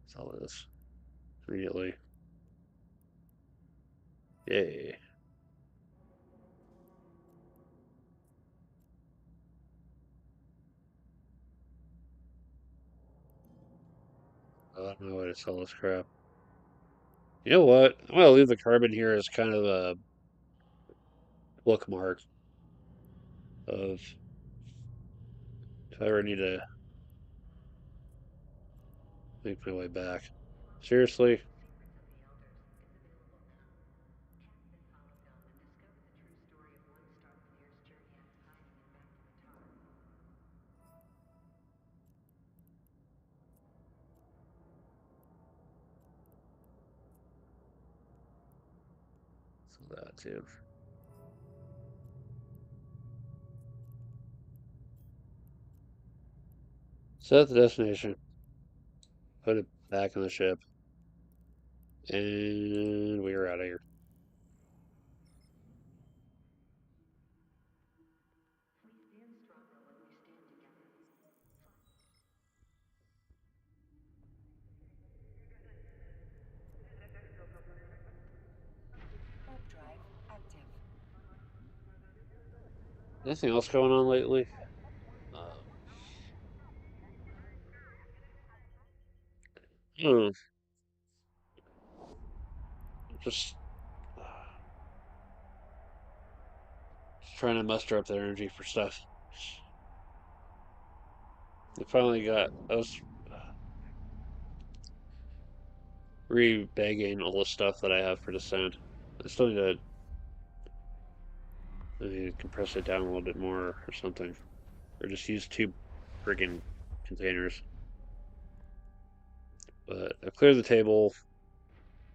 Sell this immediately. Yay. I don't know how to sell this crap. You know what? I'm gonna leave the carbon here as kind of a bookmark of if I ever need to make my way back. Seriously? So that too. Set the destination. Put it back on the ship. And we are out of here. Warp Anything else going on lately? Uh, I don't know, just trying to muster up the energy for stuff. I finally got. I was re-bagging all the stuff that I have for Descent. I still need to maybe compress it down a little bit more or something, or just use two friggin' containers. But I've cleared the table.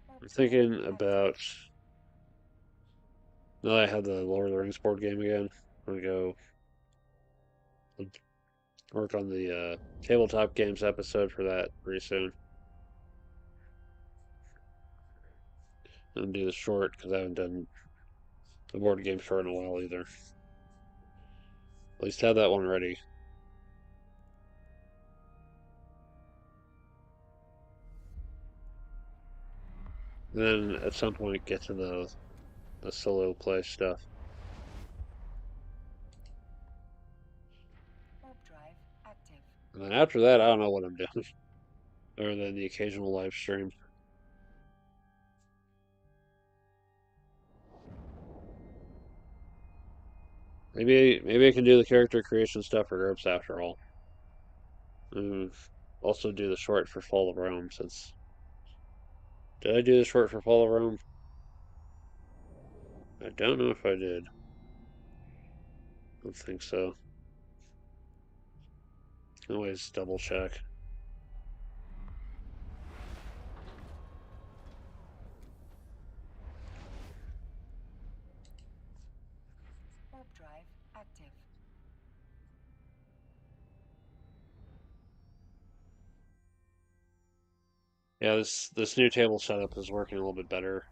Warp I'm drive thinking active. about now that I have the Lord of the Rings board game again. I'm gonna go work on the tabletop games episode for that pretty soon, and do the short because I haven't done the board game short in a while either. At least have that one ready. And then at some point get to the solo play stuff. Warp drive active. And then after that, I don't know what I'm doing, other than the occasional live stream. Maybe I can do the character creation stuff for groups after all. And also do the short for Fall of Rome since did I do the short for Fall of Rome? I don't know if I did. I don't think so. Always double check. Warp drive active. Yeah, this new table setup is working a little bit better.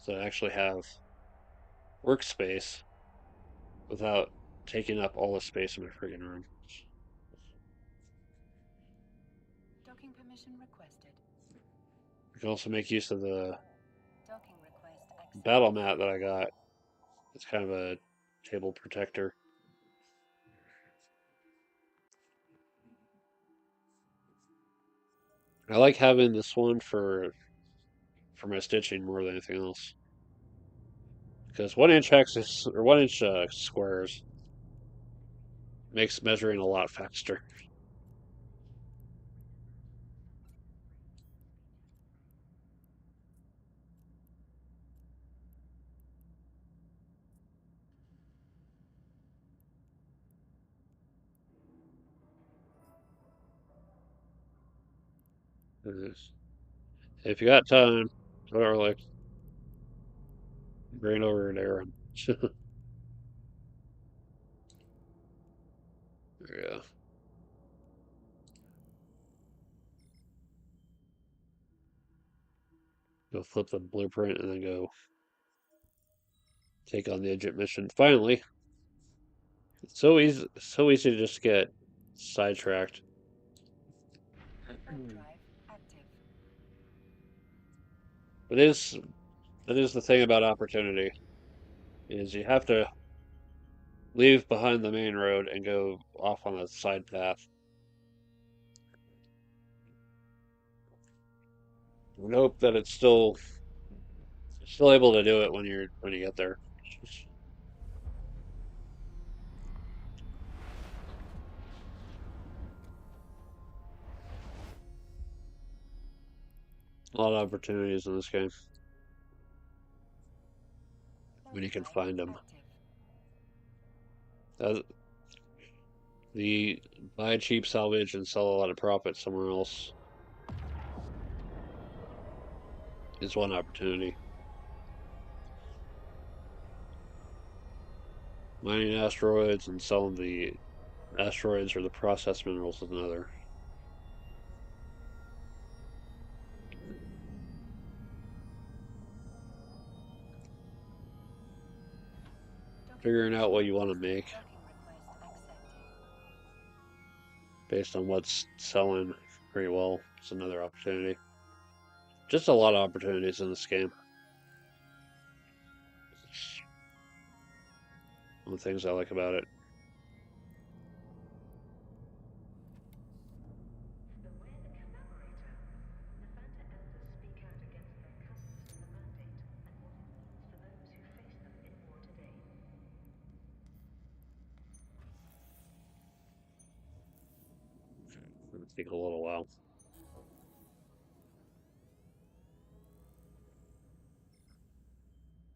So I actually have workspace without taking up all the space in my friggin' room. Docking permission requested. I can also make use of the Docking request accepted. battle mat that I got. It's kind of a table protector. I like having this one for my stitching more than anything else. Because 1 inch axis or 1 inch squares makes measuring a lot faster. If you got time, or like bring it over an errand. Yeah. Go flip the blueprint and then go take on the Egypt mission. Finally, it's so easy to just get sidetracked. Warp drive active. It is that is the thing about opportunity is you have to leave behind the main road and go off on a side path. And hope that it's still able to do it when you get there. A lot of opportunities in this game Warp when you can drive find them. active. The buy cheap salvage and sell a lot of profit somewhere else is one opportunity. Mining asteroids and selling the asteroids or the processed minerals is another. Figuring out what you want to make Docking request accepted. based on what's selling pretty well is another opportunity. Just a lot of opportunities in this game. One of the things I like about it. It'll take a little while.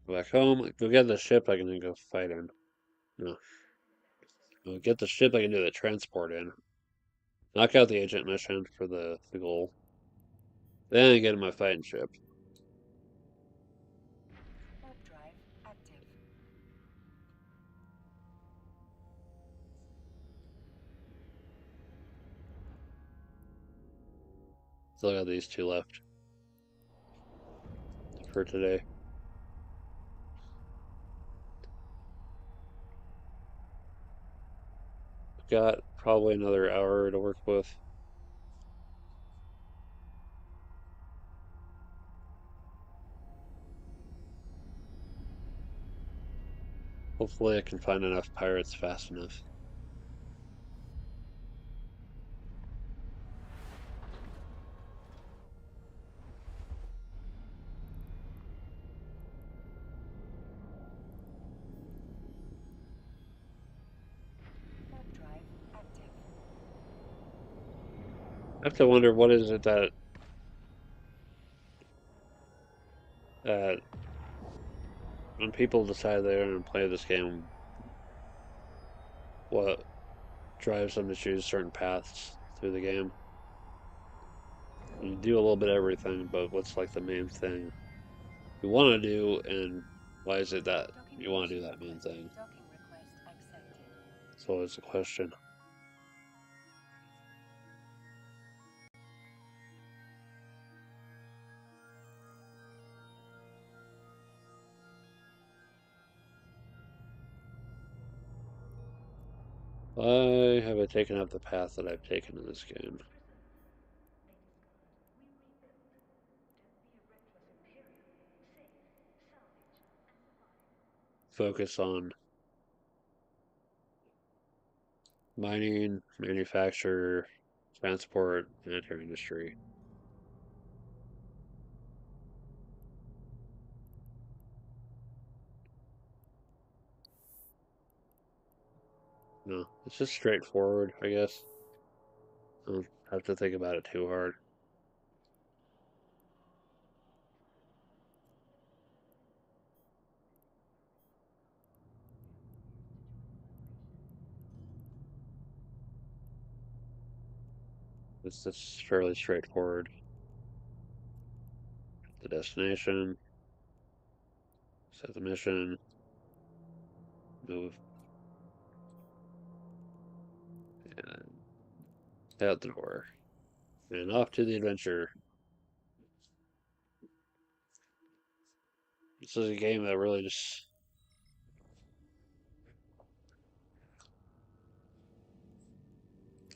Go back home, go get the ship I can then go fight in. No. Go get the ship I can do the transport in. Knock out the agent mission for the goal. Then get in my fighting ship. Warp drive active. Still got these two left for today. Got probably another hour to work with. Hopefully I can find enough pirates fast enough. Warp drive active. I have to wonder what is it that when people decide they're going to play this game, what drives them to choose certain paths through the game. You do a little bit of everything, but what's like the main thing you want to do, and why is it that Docking you want to do permission that main requested. thing? Docking request accepted. It's always a question. Why have I taken up the path that I've taken in this game? Focus on mining, manufacture, transport, military industry. No, it's just straightforward, I guess. I don't have to think about it too hard. It's just fairly straightforward. The destination, set the mission, move, and out the door. And off to the adventure. This is a game that really just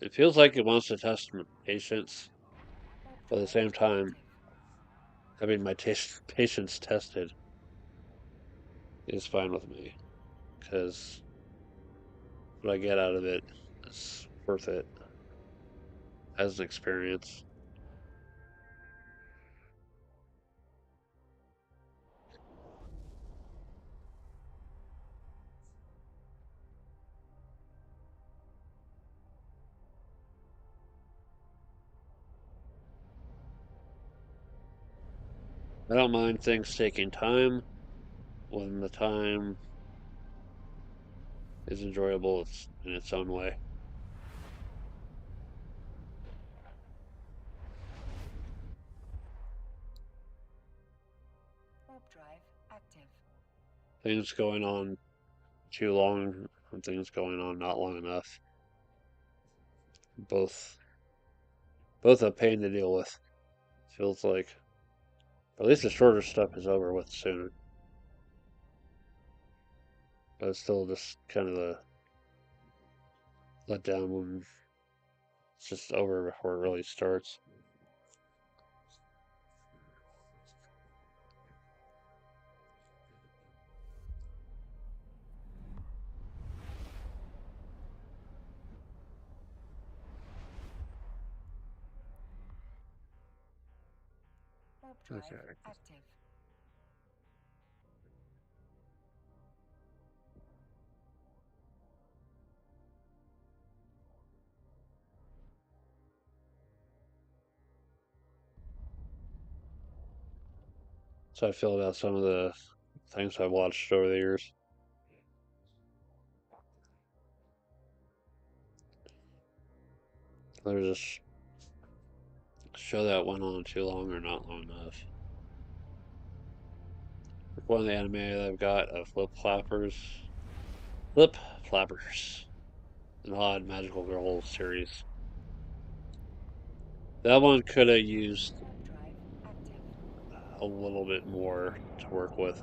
it feels like it wants to test my patience, Warp but at the drive same time, active. having my patience tested is fine with me because what I get out of it is worth it as an experience. I don't mind things taking time when the time is enjoyable in its own way. Warp drive active. Things going on too long and things going on not long enough. Both a pain to deal with. Feels like at least the shorter stuff is over with soon. But it's still just kind of the let down when it's just over before it really starts. Web drive Okay. active. So I feel about some of the things I've watched over the years. There's this show that went on too long or not long enough. Like one of the anime that I've got, Flip Flappers, an odd magical girl series. That one could have used Web drive active. a little bit more to work with.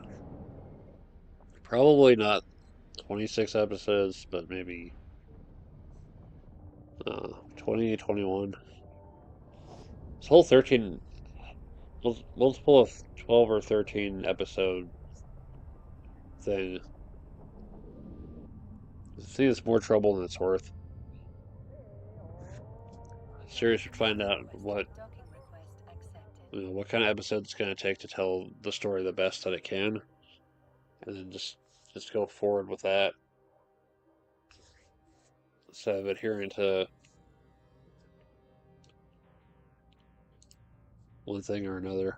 Probably not 26 episodes, but maybe 20, 21. This whole 13, multiple of 12 or 13 episode thing. I think it's more trouble than it's worth. Series should find out Docking request accepted. what kind of episode it's going to take to tell the story the best that it can, and then just go forward with that instead of adhering to one thing or another.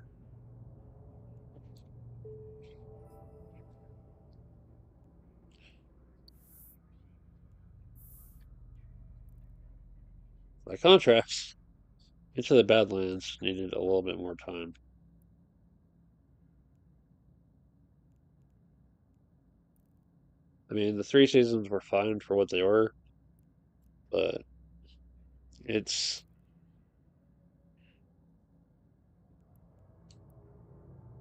By contrast, Into the Badlands needed a little bit more time. I mean, the 3 seasons were fine for what they were, but it's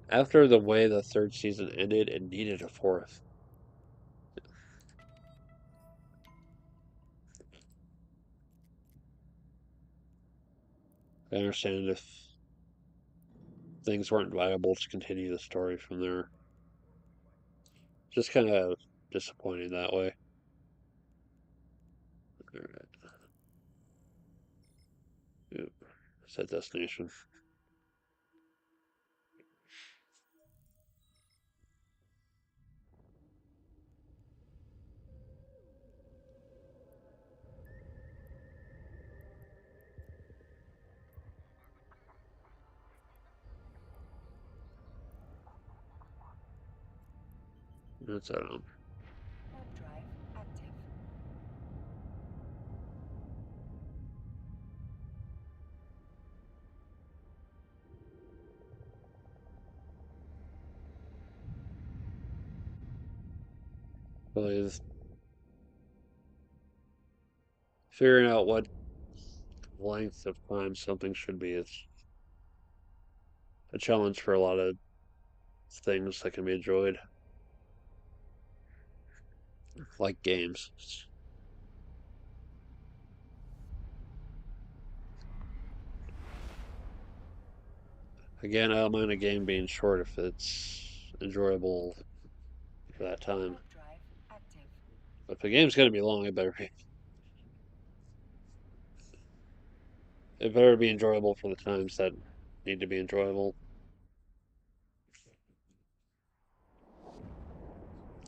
after the way the third season ended, it needed a fourth. I understand if things weren't viable to continue the story from there. Just kind of disappointing that way. All right. Yep. Set destination. That's Web drive active. really figuring out what length of time something should be is a challenge for a lot of things that can be enjoyed, like games. Again, I don't mind a game being short if it's enjoyable for that time. Web drive active. But if a game's gonna be long, it better be enjoyable for the times that need to be enjoyable.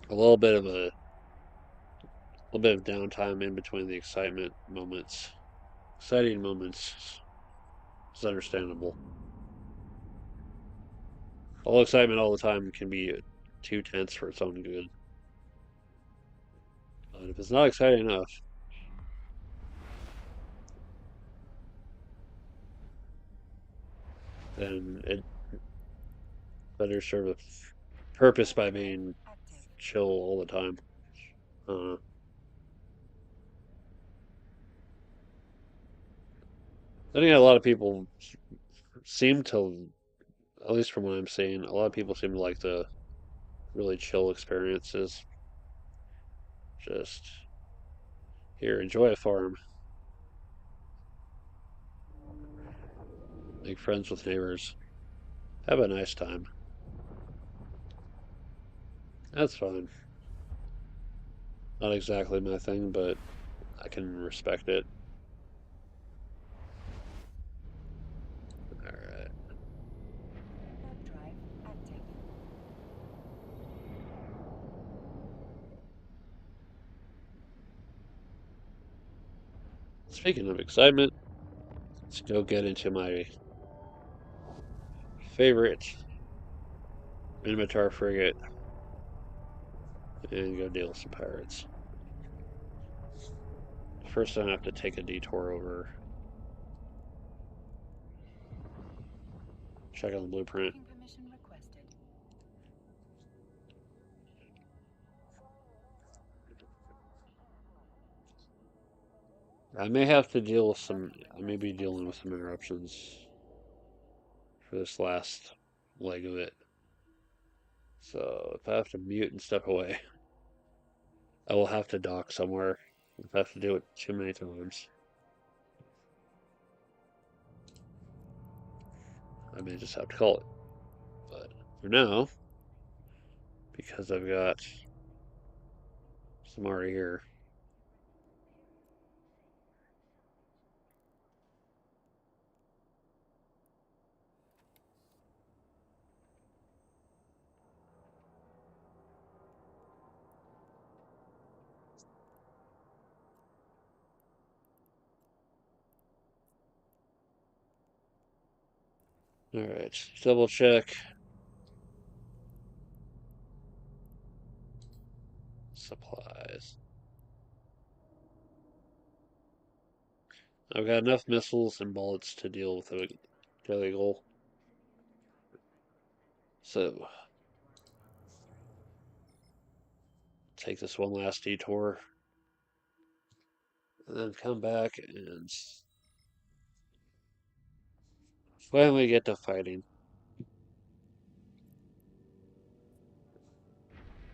A little bit of downtime in between the exciting moments is understandable. All excitement all the time can be too tense for its own good. But if it's not exciting enough, then it better serve a purpose Web by drive being active. chill all the time. Uh, I think a lot of people seem to, at least from what I'm seeing, a lot of people seem to like the really chill experiences. Just here, enjoy a farm, make friends with neighbors, have a nice time. That's fine. Not exactly my thing, but I can respect it. All right. Speaking of excitement, let's go get into my favorite Minotaur frigate and go deal with some pirates. First, I have to take a detour over, check on the blueprint. Docking permission requested. I may have to deal with some. I may be dealing with some interruptions for this last leg of it. So if I have to mute and step away, I will have to dock somewhere. If I have to do it too many times, I may just have to call it. But for now, because I've got some already here, alright, double check. Supplies. I've got enough missiles and bullets to deal with the illegal. So, take this one last detour. And then come back and finally get to fighting.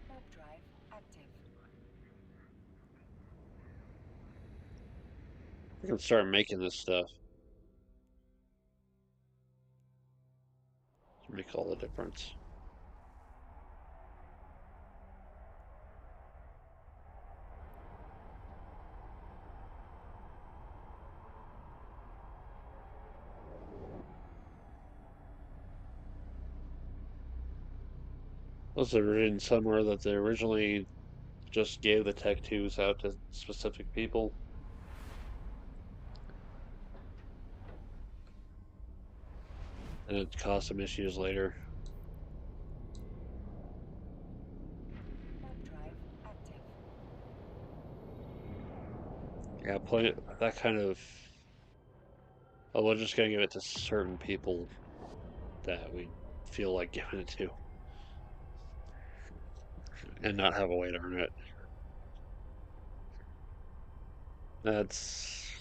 Warp drive active. I can start making this stuff. Make all the difference. Was there written somewhere that they originally just gave the Tech 2s out to specific people? And it caused some issues later. Warp drive active. Yeah, play that kind of. Oh, we're just gonna give it to certain people that we feel like giving it to, and not have a way to earn it. That's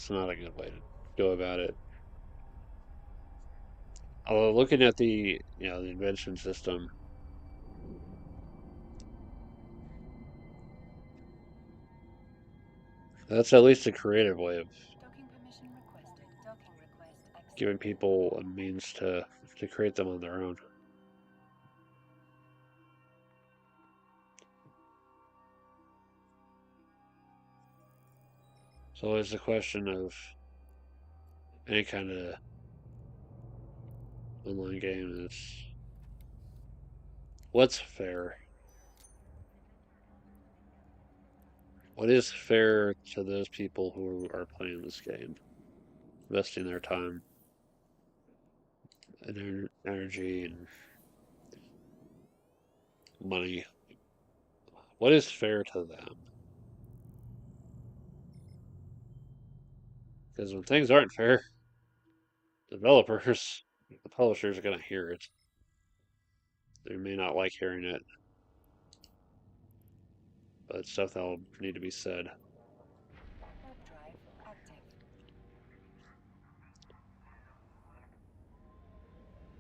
not a good way to go about it. Although looking at the invention system, that's at least a creative way of Docking permission requested. Docking request accepted. giving people a means to create them on their own. So always the question of any kind of online game is what's fair? What is fair to those people who are playing this game, investing their time and energy and money? What is fair to them? Because when things aren't fair, developers, the publishers are going to hear it. They may not like hearing it, but it's stuff that'll need to be said. Warp drive active.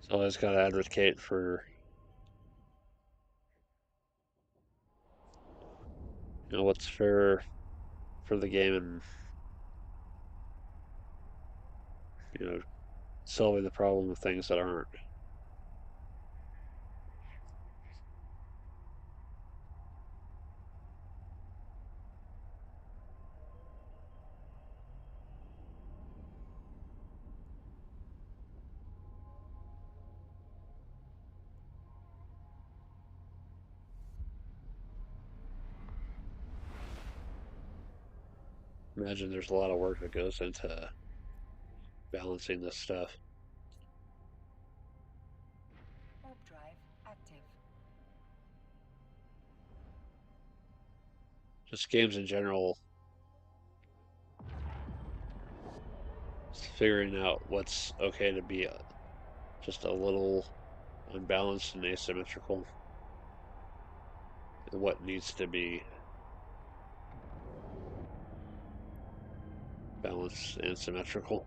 So I just got to advocate for what's fair for the game and you know solving the problem of things that aren't. imagine there's a lot of work that goes into balancing this stuff. Warp drive active. Just games in general, figuring out what's okay to be just a little unbalanced and asymmetrical, and what needs to be balanced and symmetrical.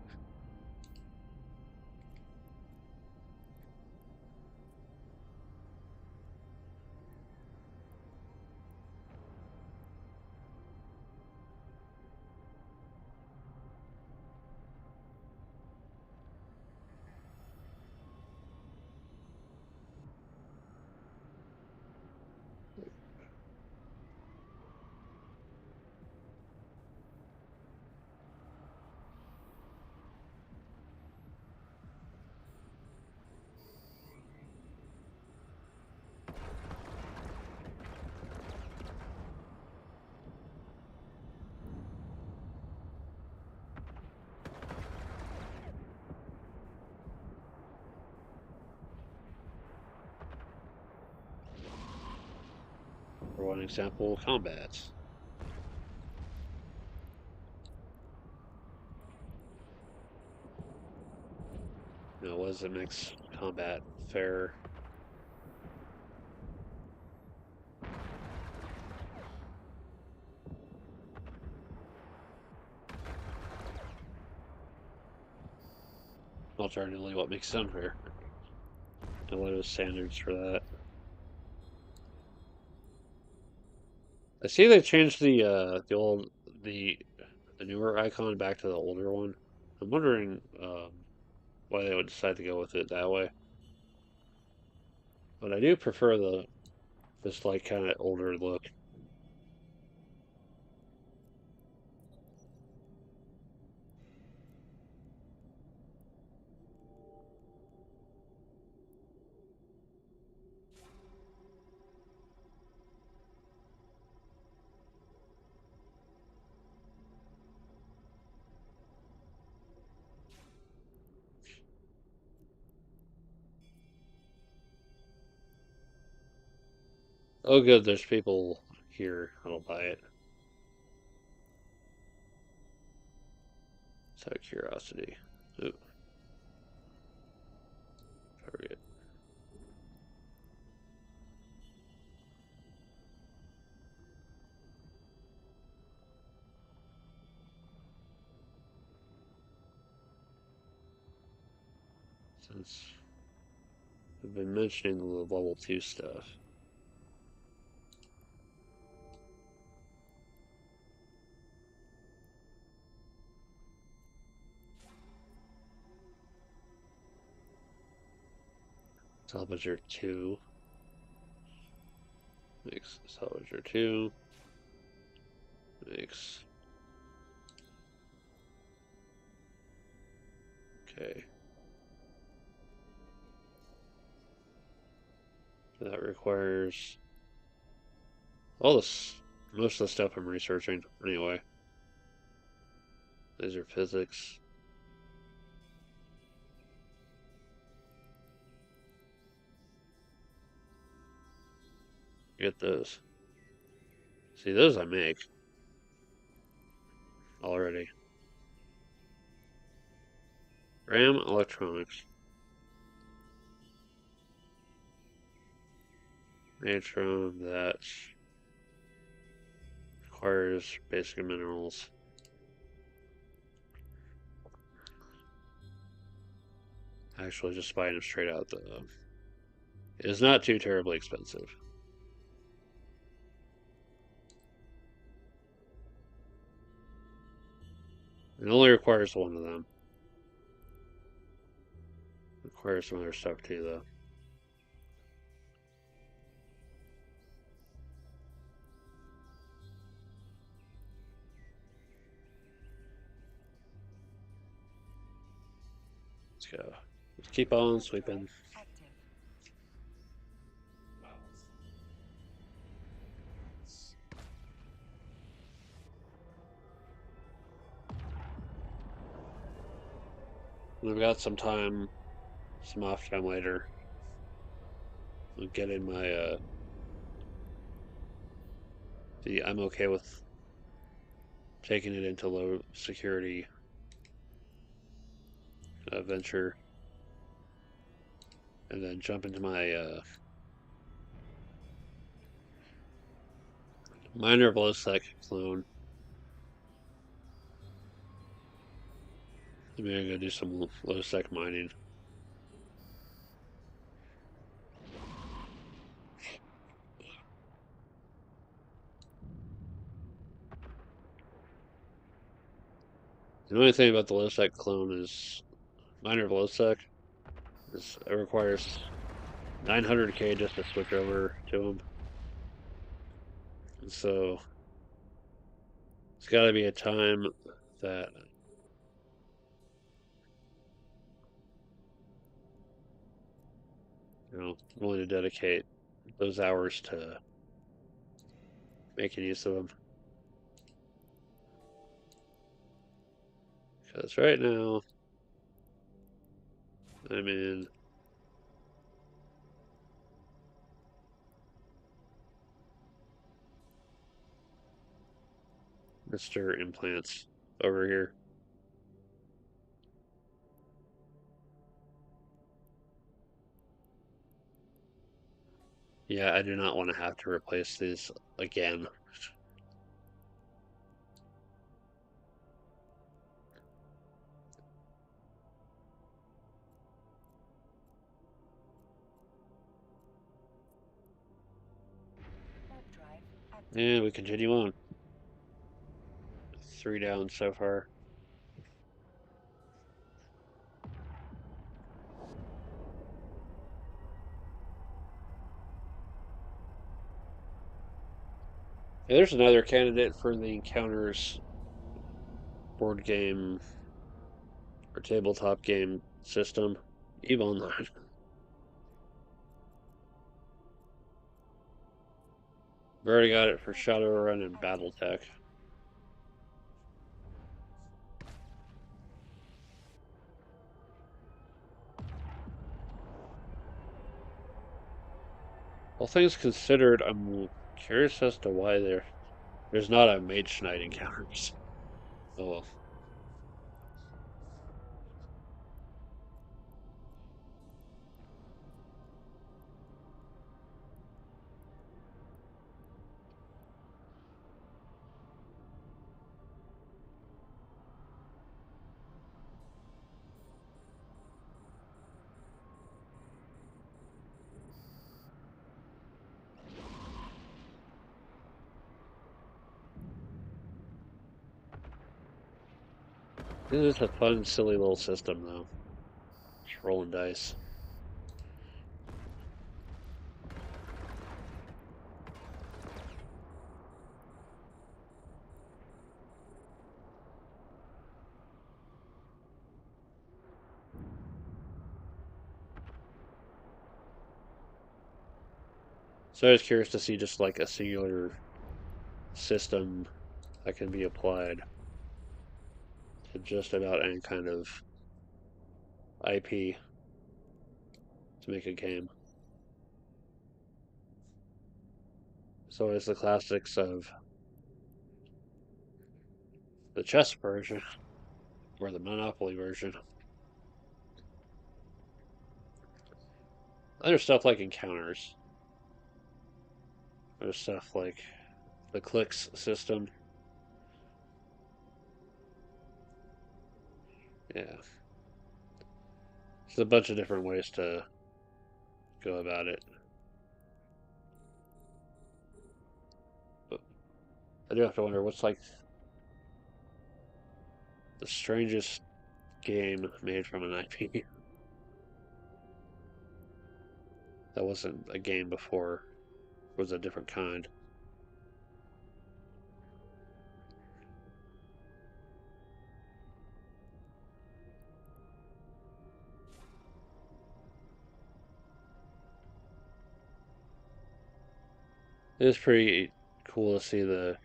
For one example, combat. What does it makes combat fair? Alternatively, what makes it unfair? And what are the standards for that? I see they changed the newer icon back to the older one. I'm wondering why they would decide to go with it that way. But I do prefer this like kind of older look. Oh, good, there's people here. I'll buy it. Just out of curiosity. Ooh, target. Since I've been mentioning the level 2 stuff. Salvager 2. Makes Salvager 2. Makes. Okay. That requires all this, most of the stuff I'm researching anyway. These are physics. Get those. See, those I make already. RAM electronics. Natron, that requires basic minerals. Actually, just buying them straight out, though, is not too terribly expensive. It only requires one of them. It requires some other stuff too, though. Let's go. Let's keep on sweeping. Active. when I've got some time, some off time later, I'll get in my I'm okay with taking it into low security venture, and then jump into my minor low sec clone. Maybe I'm gonna do some low sec mining. The only thing about the low sec clone is minor low sec is it requires 900k just to switch over to them, and so it's got to be a time that I'm willing to dedicate those hours to making use of them. Because right now I'm in Mr. Implants over here. Yeah, I do not want to have to replace these again. Overdrive active. And we continue on. 3 down so far. Yeah, there's another candidate for the Encounters board game or tabletop game system. EVE Online. We've already got it for Shadowrun and Active. Battletech. All things considered, I'm curious as to why there's not a Mage Knight Encounters. Oh well. This is a fun, silly little system, though. Just rolling dice. So I was curious to see just like a singular system that can be applied to just about any kind of IP to make a game. So it's the classics of the chess version or the Monopoly version. Other stuff like encounters. Other stuff like the clicks system. Yeah. There's a bunch of different ways to go about it. But I do have to wonder what's like the strangest game made from an IP that wasn't a game before, was a different kind. It is pretty cool to see the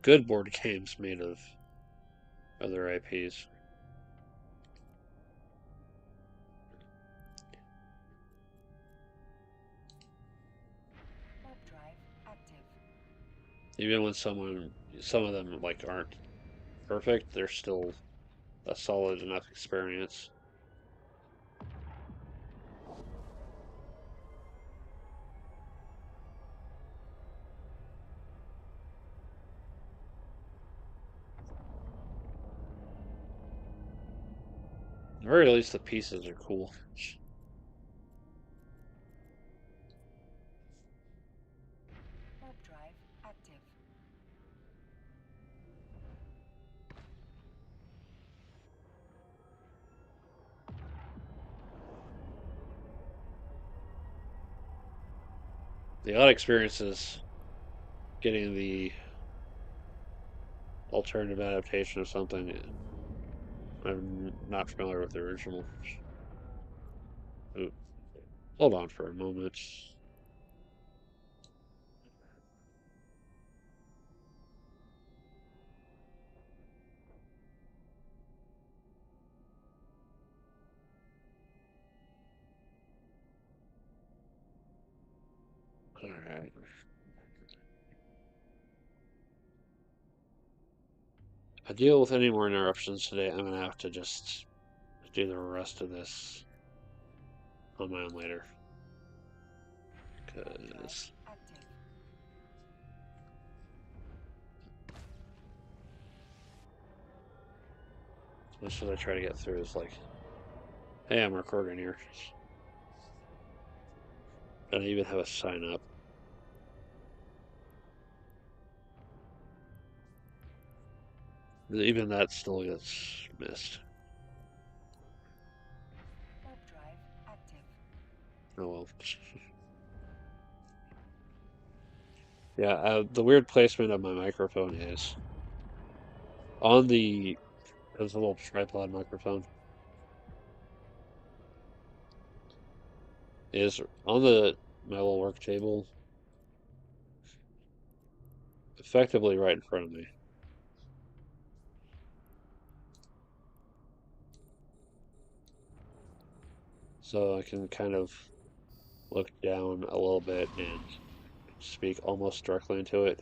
good board games made of other IPs. Even when some of them like aren't perfect, they're still a solid enough experience. At the very least, the pieces are cool. Warp drive active. The odd experience is getting the alternative adaptation of something. I'm not familiar with the original. Ooh, hold on for a moment. All right. If I deal with any more interruptions today, I'm gonna have to just do the rest of this on my own later. Because Active. as much as I try to get through, it's like, hey, I'm recording here. And I even have a sign up. Even that still gets missed. Warp drive active. Oh well. Yeah, the weird placement of my microphone is on the. There's a little tripod microphone. Is on my little work table, effectively right in front of me. So I can kind of look down a little bit and speak almost directly into it.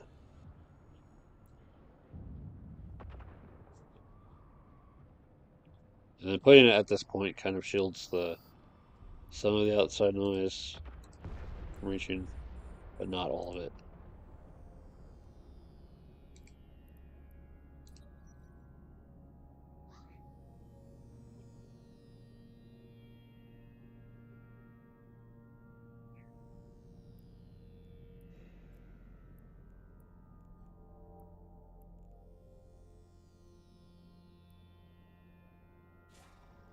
And then putting it at this point kind of shields some of the outside noise from reaching, but not all of it.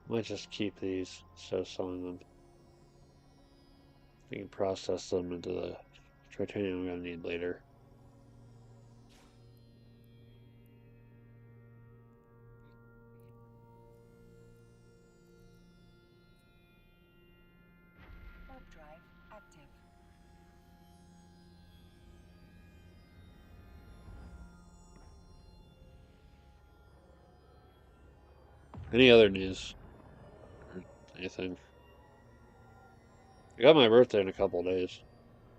Might just keep these instead of selling them. We can process them into the titanium I'm going to need later. Warp drive active. Any other news or anything? I got my birthday in a couple of days.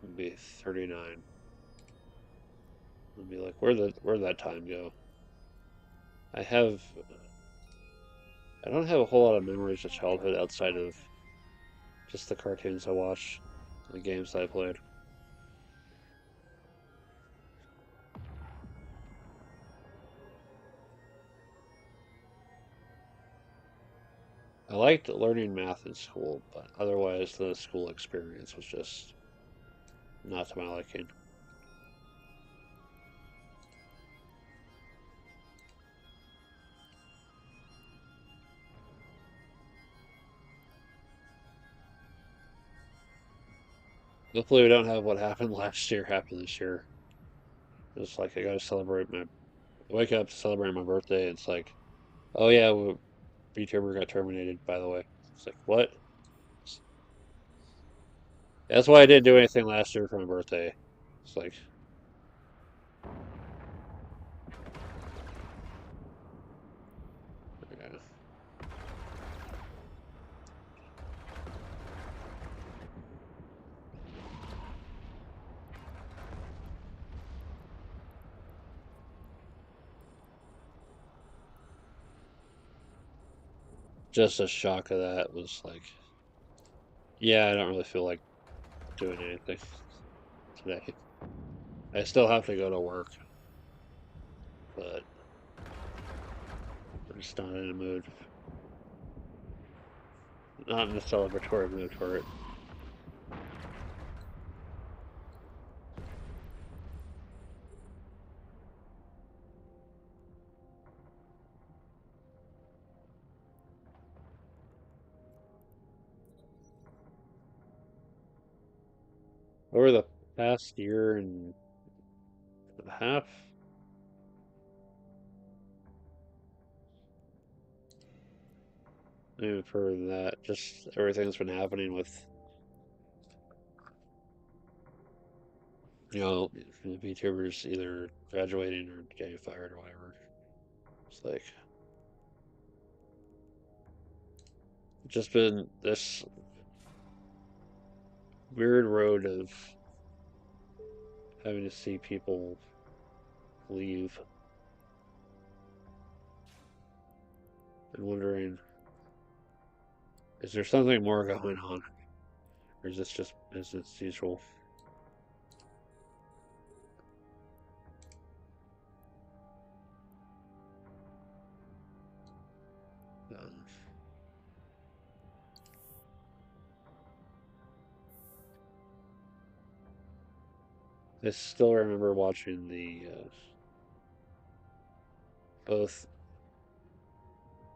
It'll be 39. I'll be like, where'd that time go? I have I don't have a whole lot of memories of childhood outside of just the cartoons I watched, the games that I played. I liked learning math in school, but otherwise the school experience was just not to my liking. Hopefully we don't have what happened last year happen this year. It's like I gotta wake up to celebrate my birthday. It's like, oh yeah, VTuber got terminated, by the way. It's like, what? That's why I didn't do anything last year for my birthday. It's like, yeah. just a shock of that was like, yeah, I don't really feel like doing anything today. I still have to go to work, but I'm just not in a mood, not in a celebratory mood for it. Over the past year and a half, maybe further than that, just everything that's been happening with, VTubers either graduating or getting fired or whatever. It's like, just been this weird road of having to see people leave and wondering, is there something more going on? Or is this just business as usual? Um, I still remember watching the both.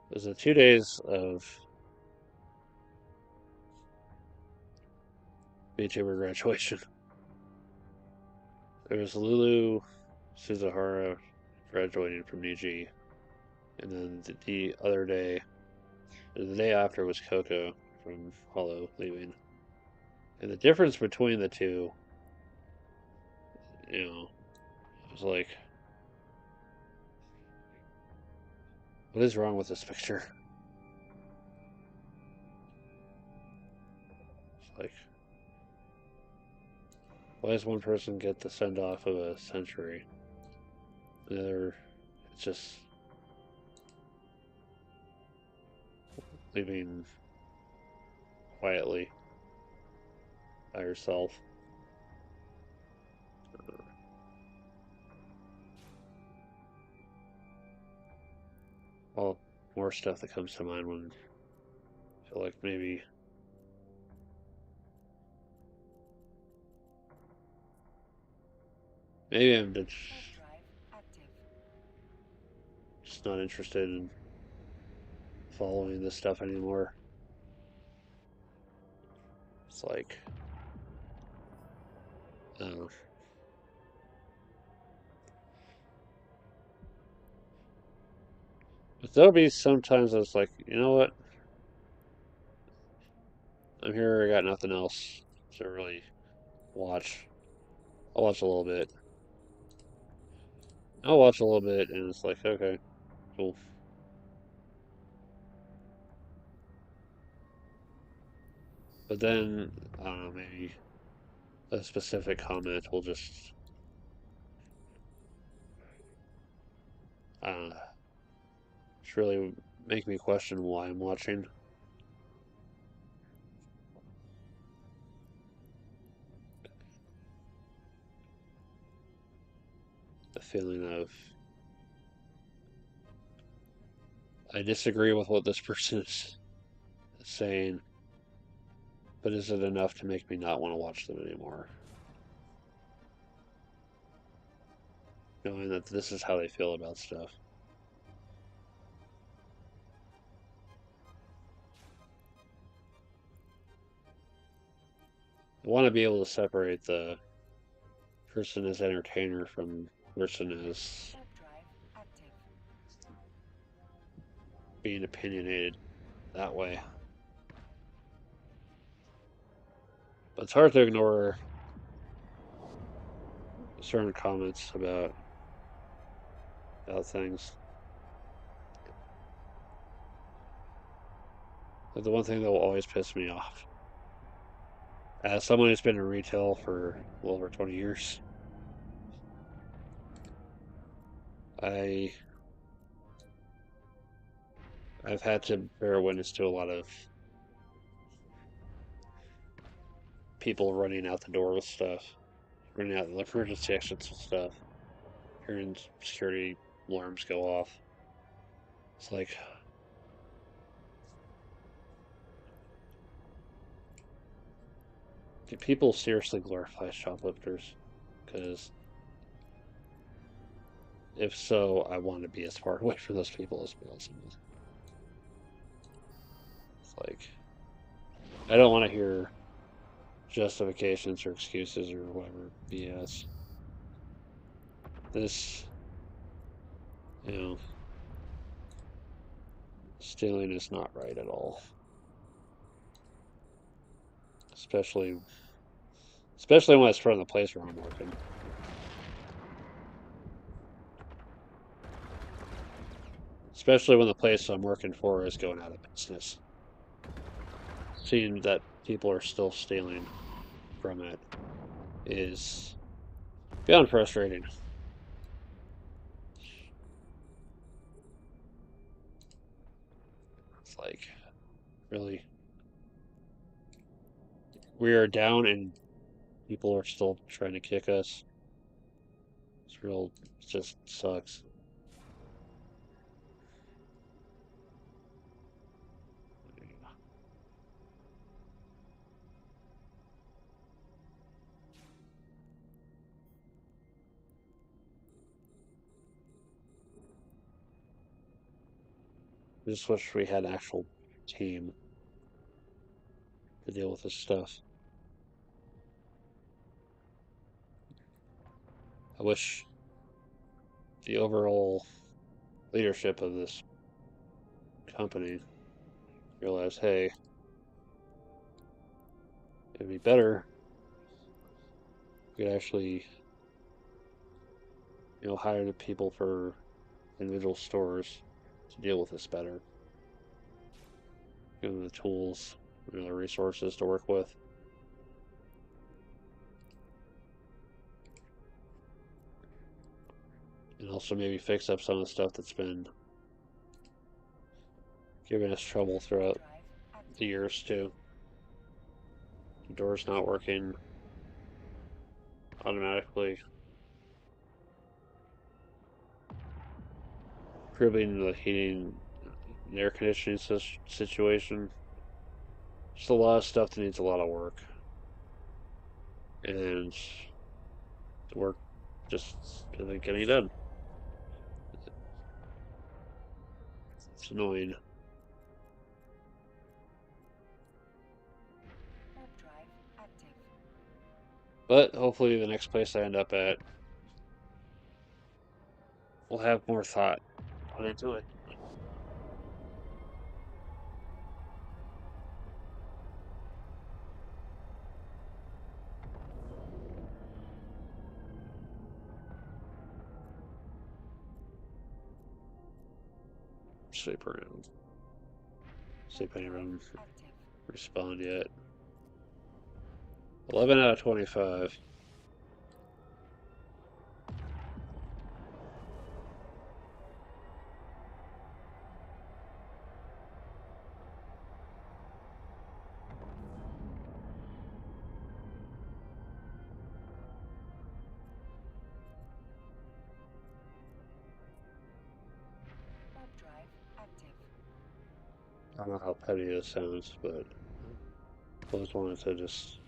It was the 2 days of VTuber graduation. There was Lulu Suzuhara graduating from Niji, and then the other day, or the day after, was Coco from Hollow leaving. And the difference between the two, was like, what is wrong with this picture? It's like, why does one person get the send off of a century? The other, it's just leaving quietly by herself. Well, more stuff that comes to mind when I feel like maybe I'm just not interested in following this stuff anymore. It's like, I don't know. But there'll be sometimes it's like, you know what? I'm here, I got nothing else to really watch. I'll watch a little bit. I'll watch a little bit, and it's like, okay, cool. But then, I don't know, maybe a specific comment will uh, just really make me question why I'm watching. The feeling of, I disagree with what this person is saying, but is it enough to make me not want to watch them anymore? Knowing that this is how they feel about stuff. I want to be able to separate the person as entertainer from person as being opinionated that way. But it's hard to ignore certain comments about things. Like the one thing that will always piss me off, as someone who's been in retail for well over 20 years, I I've had to bear witness to a lot of people running out the door with stuff, running out the emergency exits with stuff, hearing security alarms go off. It's like, do people seriously glorify shoplifters? Because if so, I want to be as far away from those people as possible. It's like, I don't want to hear justifications or excuses or whatever BS. This, you know, stealing is not right at all. Especially when it's from the place where I'm working. Especially when the place I'm working for is going out of business. Seeing that people are still stealing from it is beyond frustrating. It's like, really, we are down and people are still trying to kick us. It's real, it just sucks. I just wish we had an actual team to deal with this stuff. I wish the overall leadership of this company realized, hey, it'd be better if we could actually, hire the people for individual stores to deal with this better. Give them the tools, the resources to work with. And also maybe fix up some of the stuff that's been giving us trouble throughout the years too. The door's not working automatically. Improving the heating and air conditioning situation. Just a lot of stuff that needs a lot of work. And the work just isn't getting done. It's annoying. But hopefully the next place I end up at will have more thought put into it. Sleep around. See if anyone respond yet. 11 out of 25. I don't know how petty this sounds, but I always wanted to just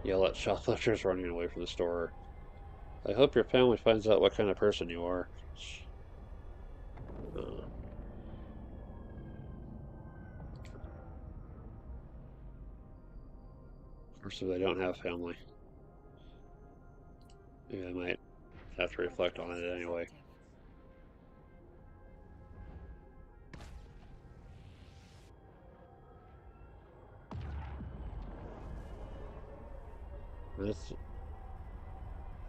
yell at shoplifters running away from the store. I hope your family finds out what kind of person you are. Of course, if they don't have family, maybe I might have to reflect on it anyway. I just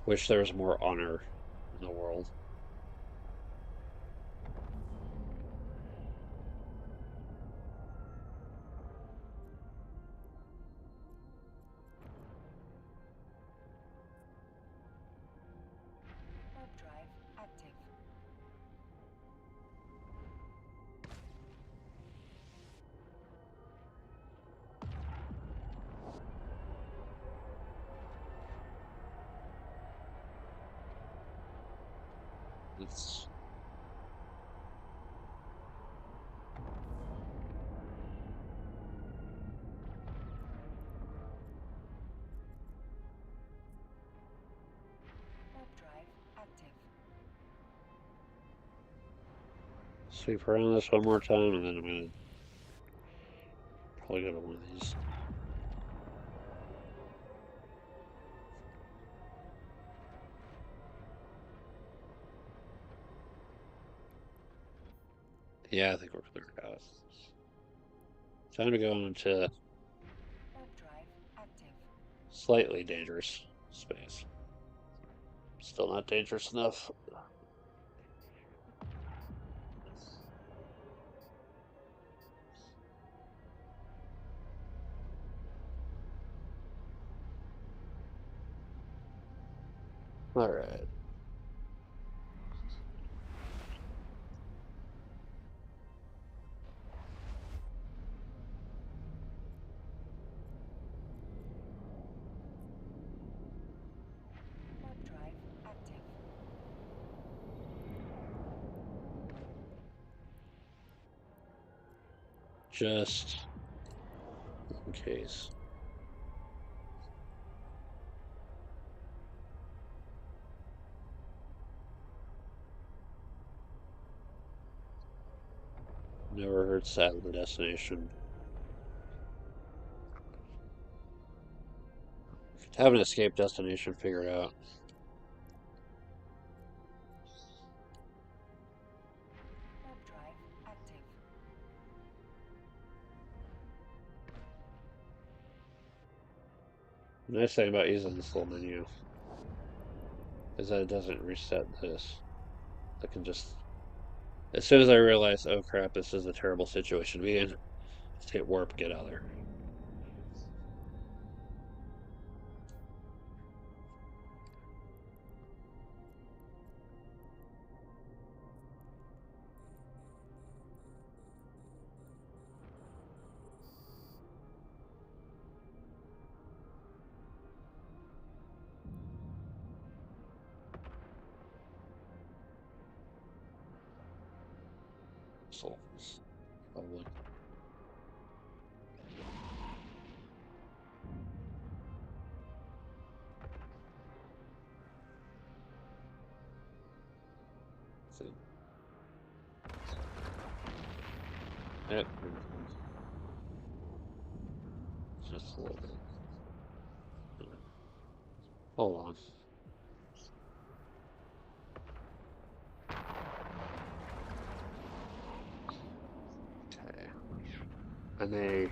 wish there was more honor in the world. sweep around this one more time, and then I'm gonna probably go to one of these. Yeah, I think we're cleared out. Time to go into Warp drive active. slightly dangerous space. Still not dangerous enough. All right. Warp drive active. Just in case. Never hurts to have the destination. Have an escape destination figured out. Warp drive active. The nice thing about using this little menu is that it doesn't reset this. I can just, as soon as I realize, oh crap, this is a terrible situation to be in, just hit warp, get out of there. Souls, probably. See. Yep. Just a little bit. Hold on. Okay. I may.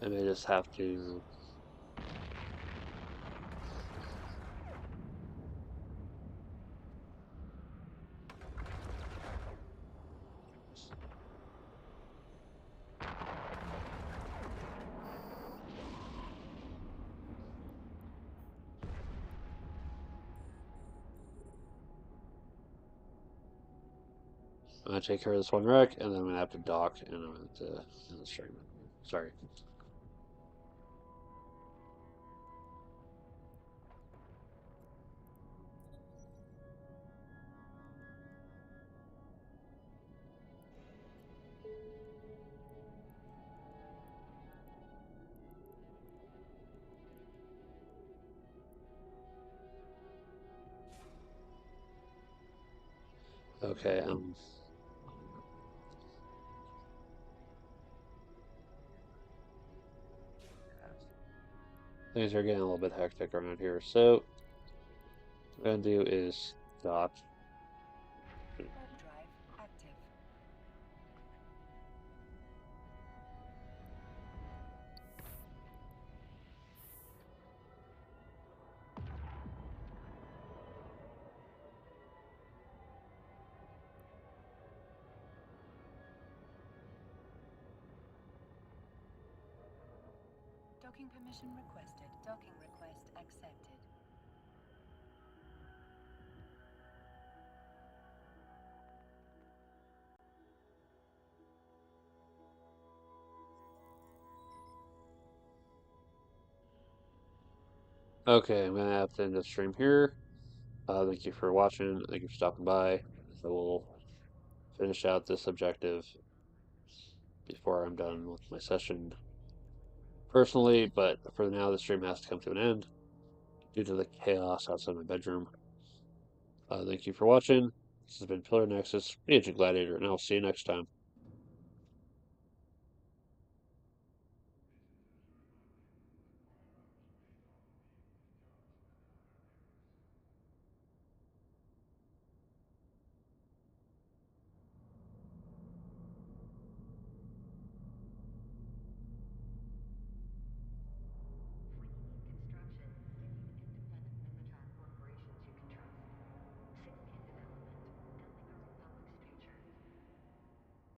I may just have to. I'm gonna take care of this one wreck, and then I'm gonna have to dock, and I'm gonna have to end the stream. Sorry. Okay. Things are getting a little bit hectic around here, so what I'm gonna do is dock. Warp drive active. Docking permission requested. Docking request accepted. Okay, I'm gonna have to end the stream here. Thank you for watching. Thank you for stopping by. I will finish out this objective before I'm done with my session personally, but for now, the stream has to come to an end. due to the chaos outside my bedroom. Thank you for watching. This has been Pillar Nexus, Agent Gladiator, and I'll see you next time.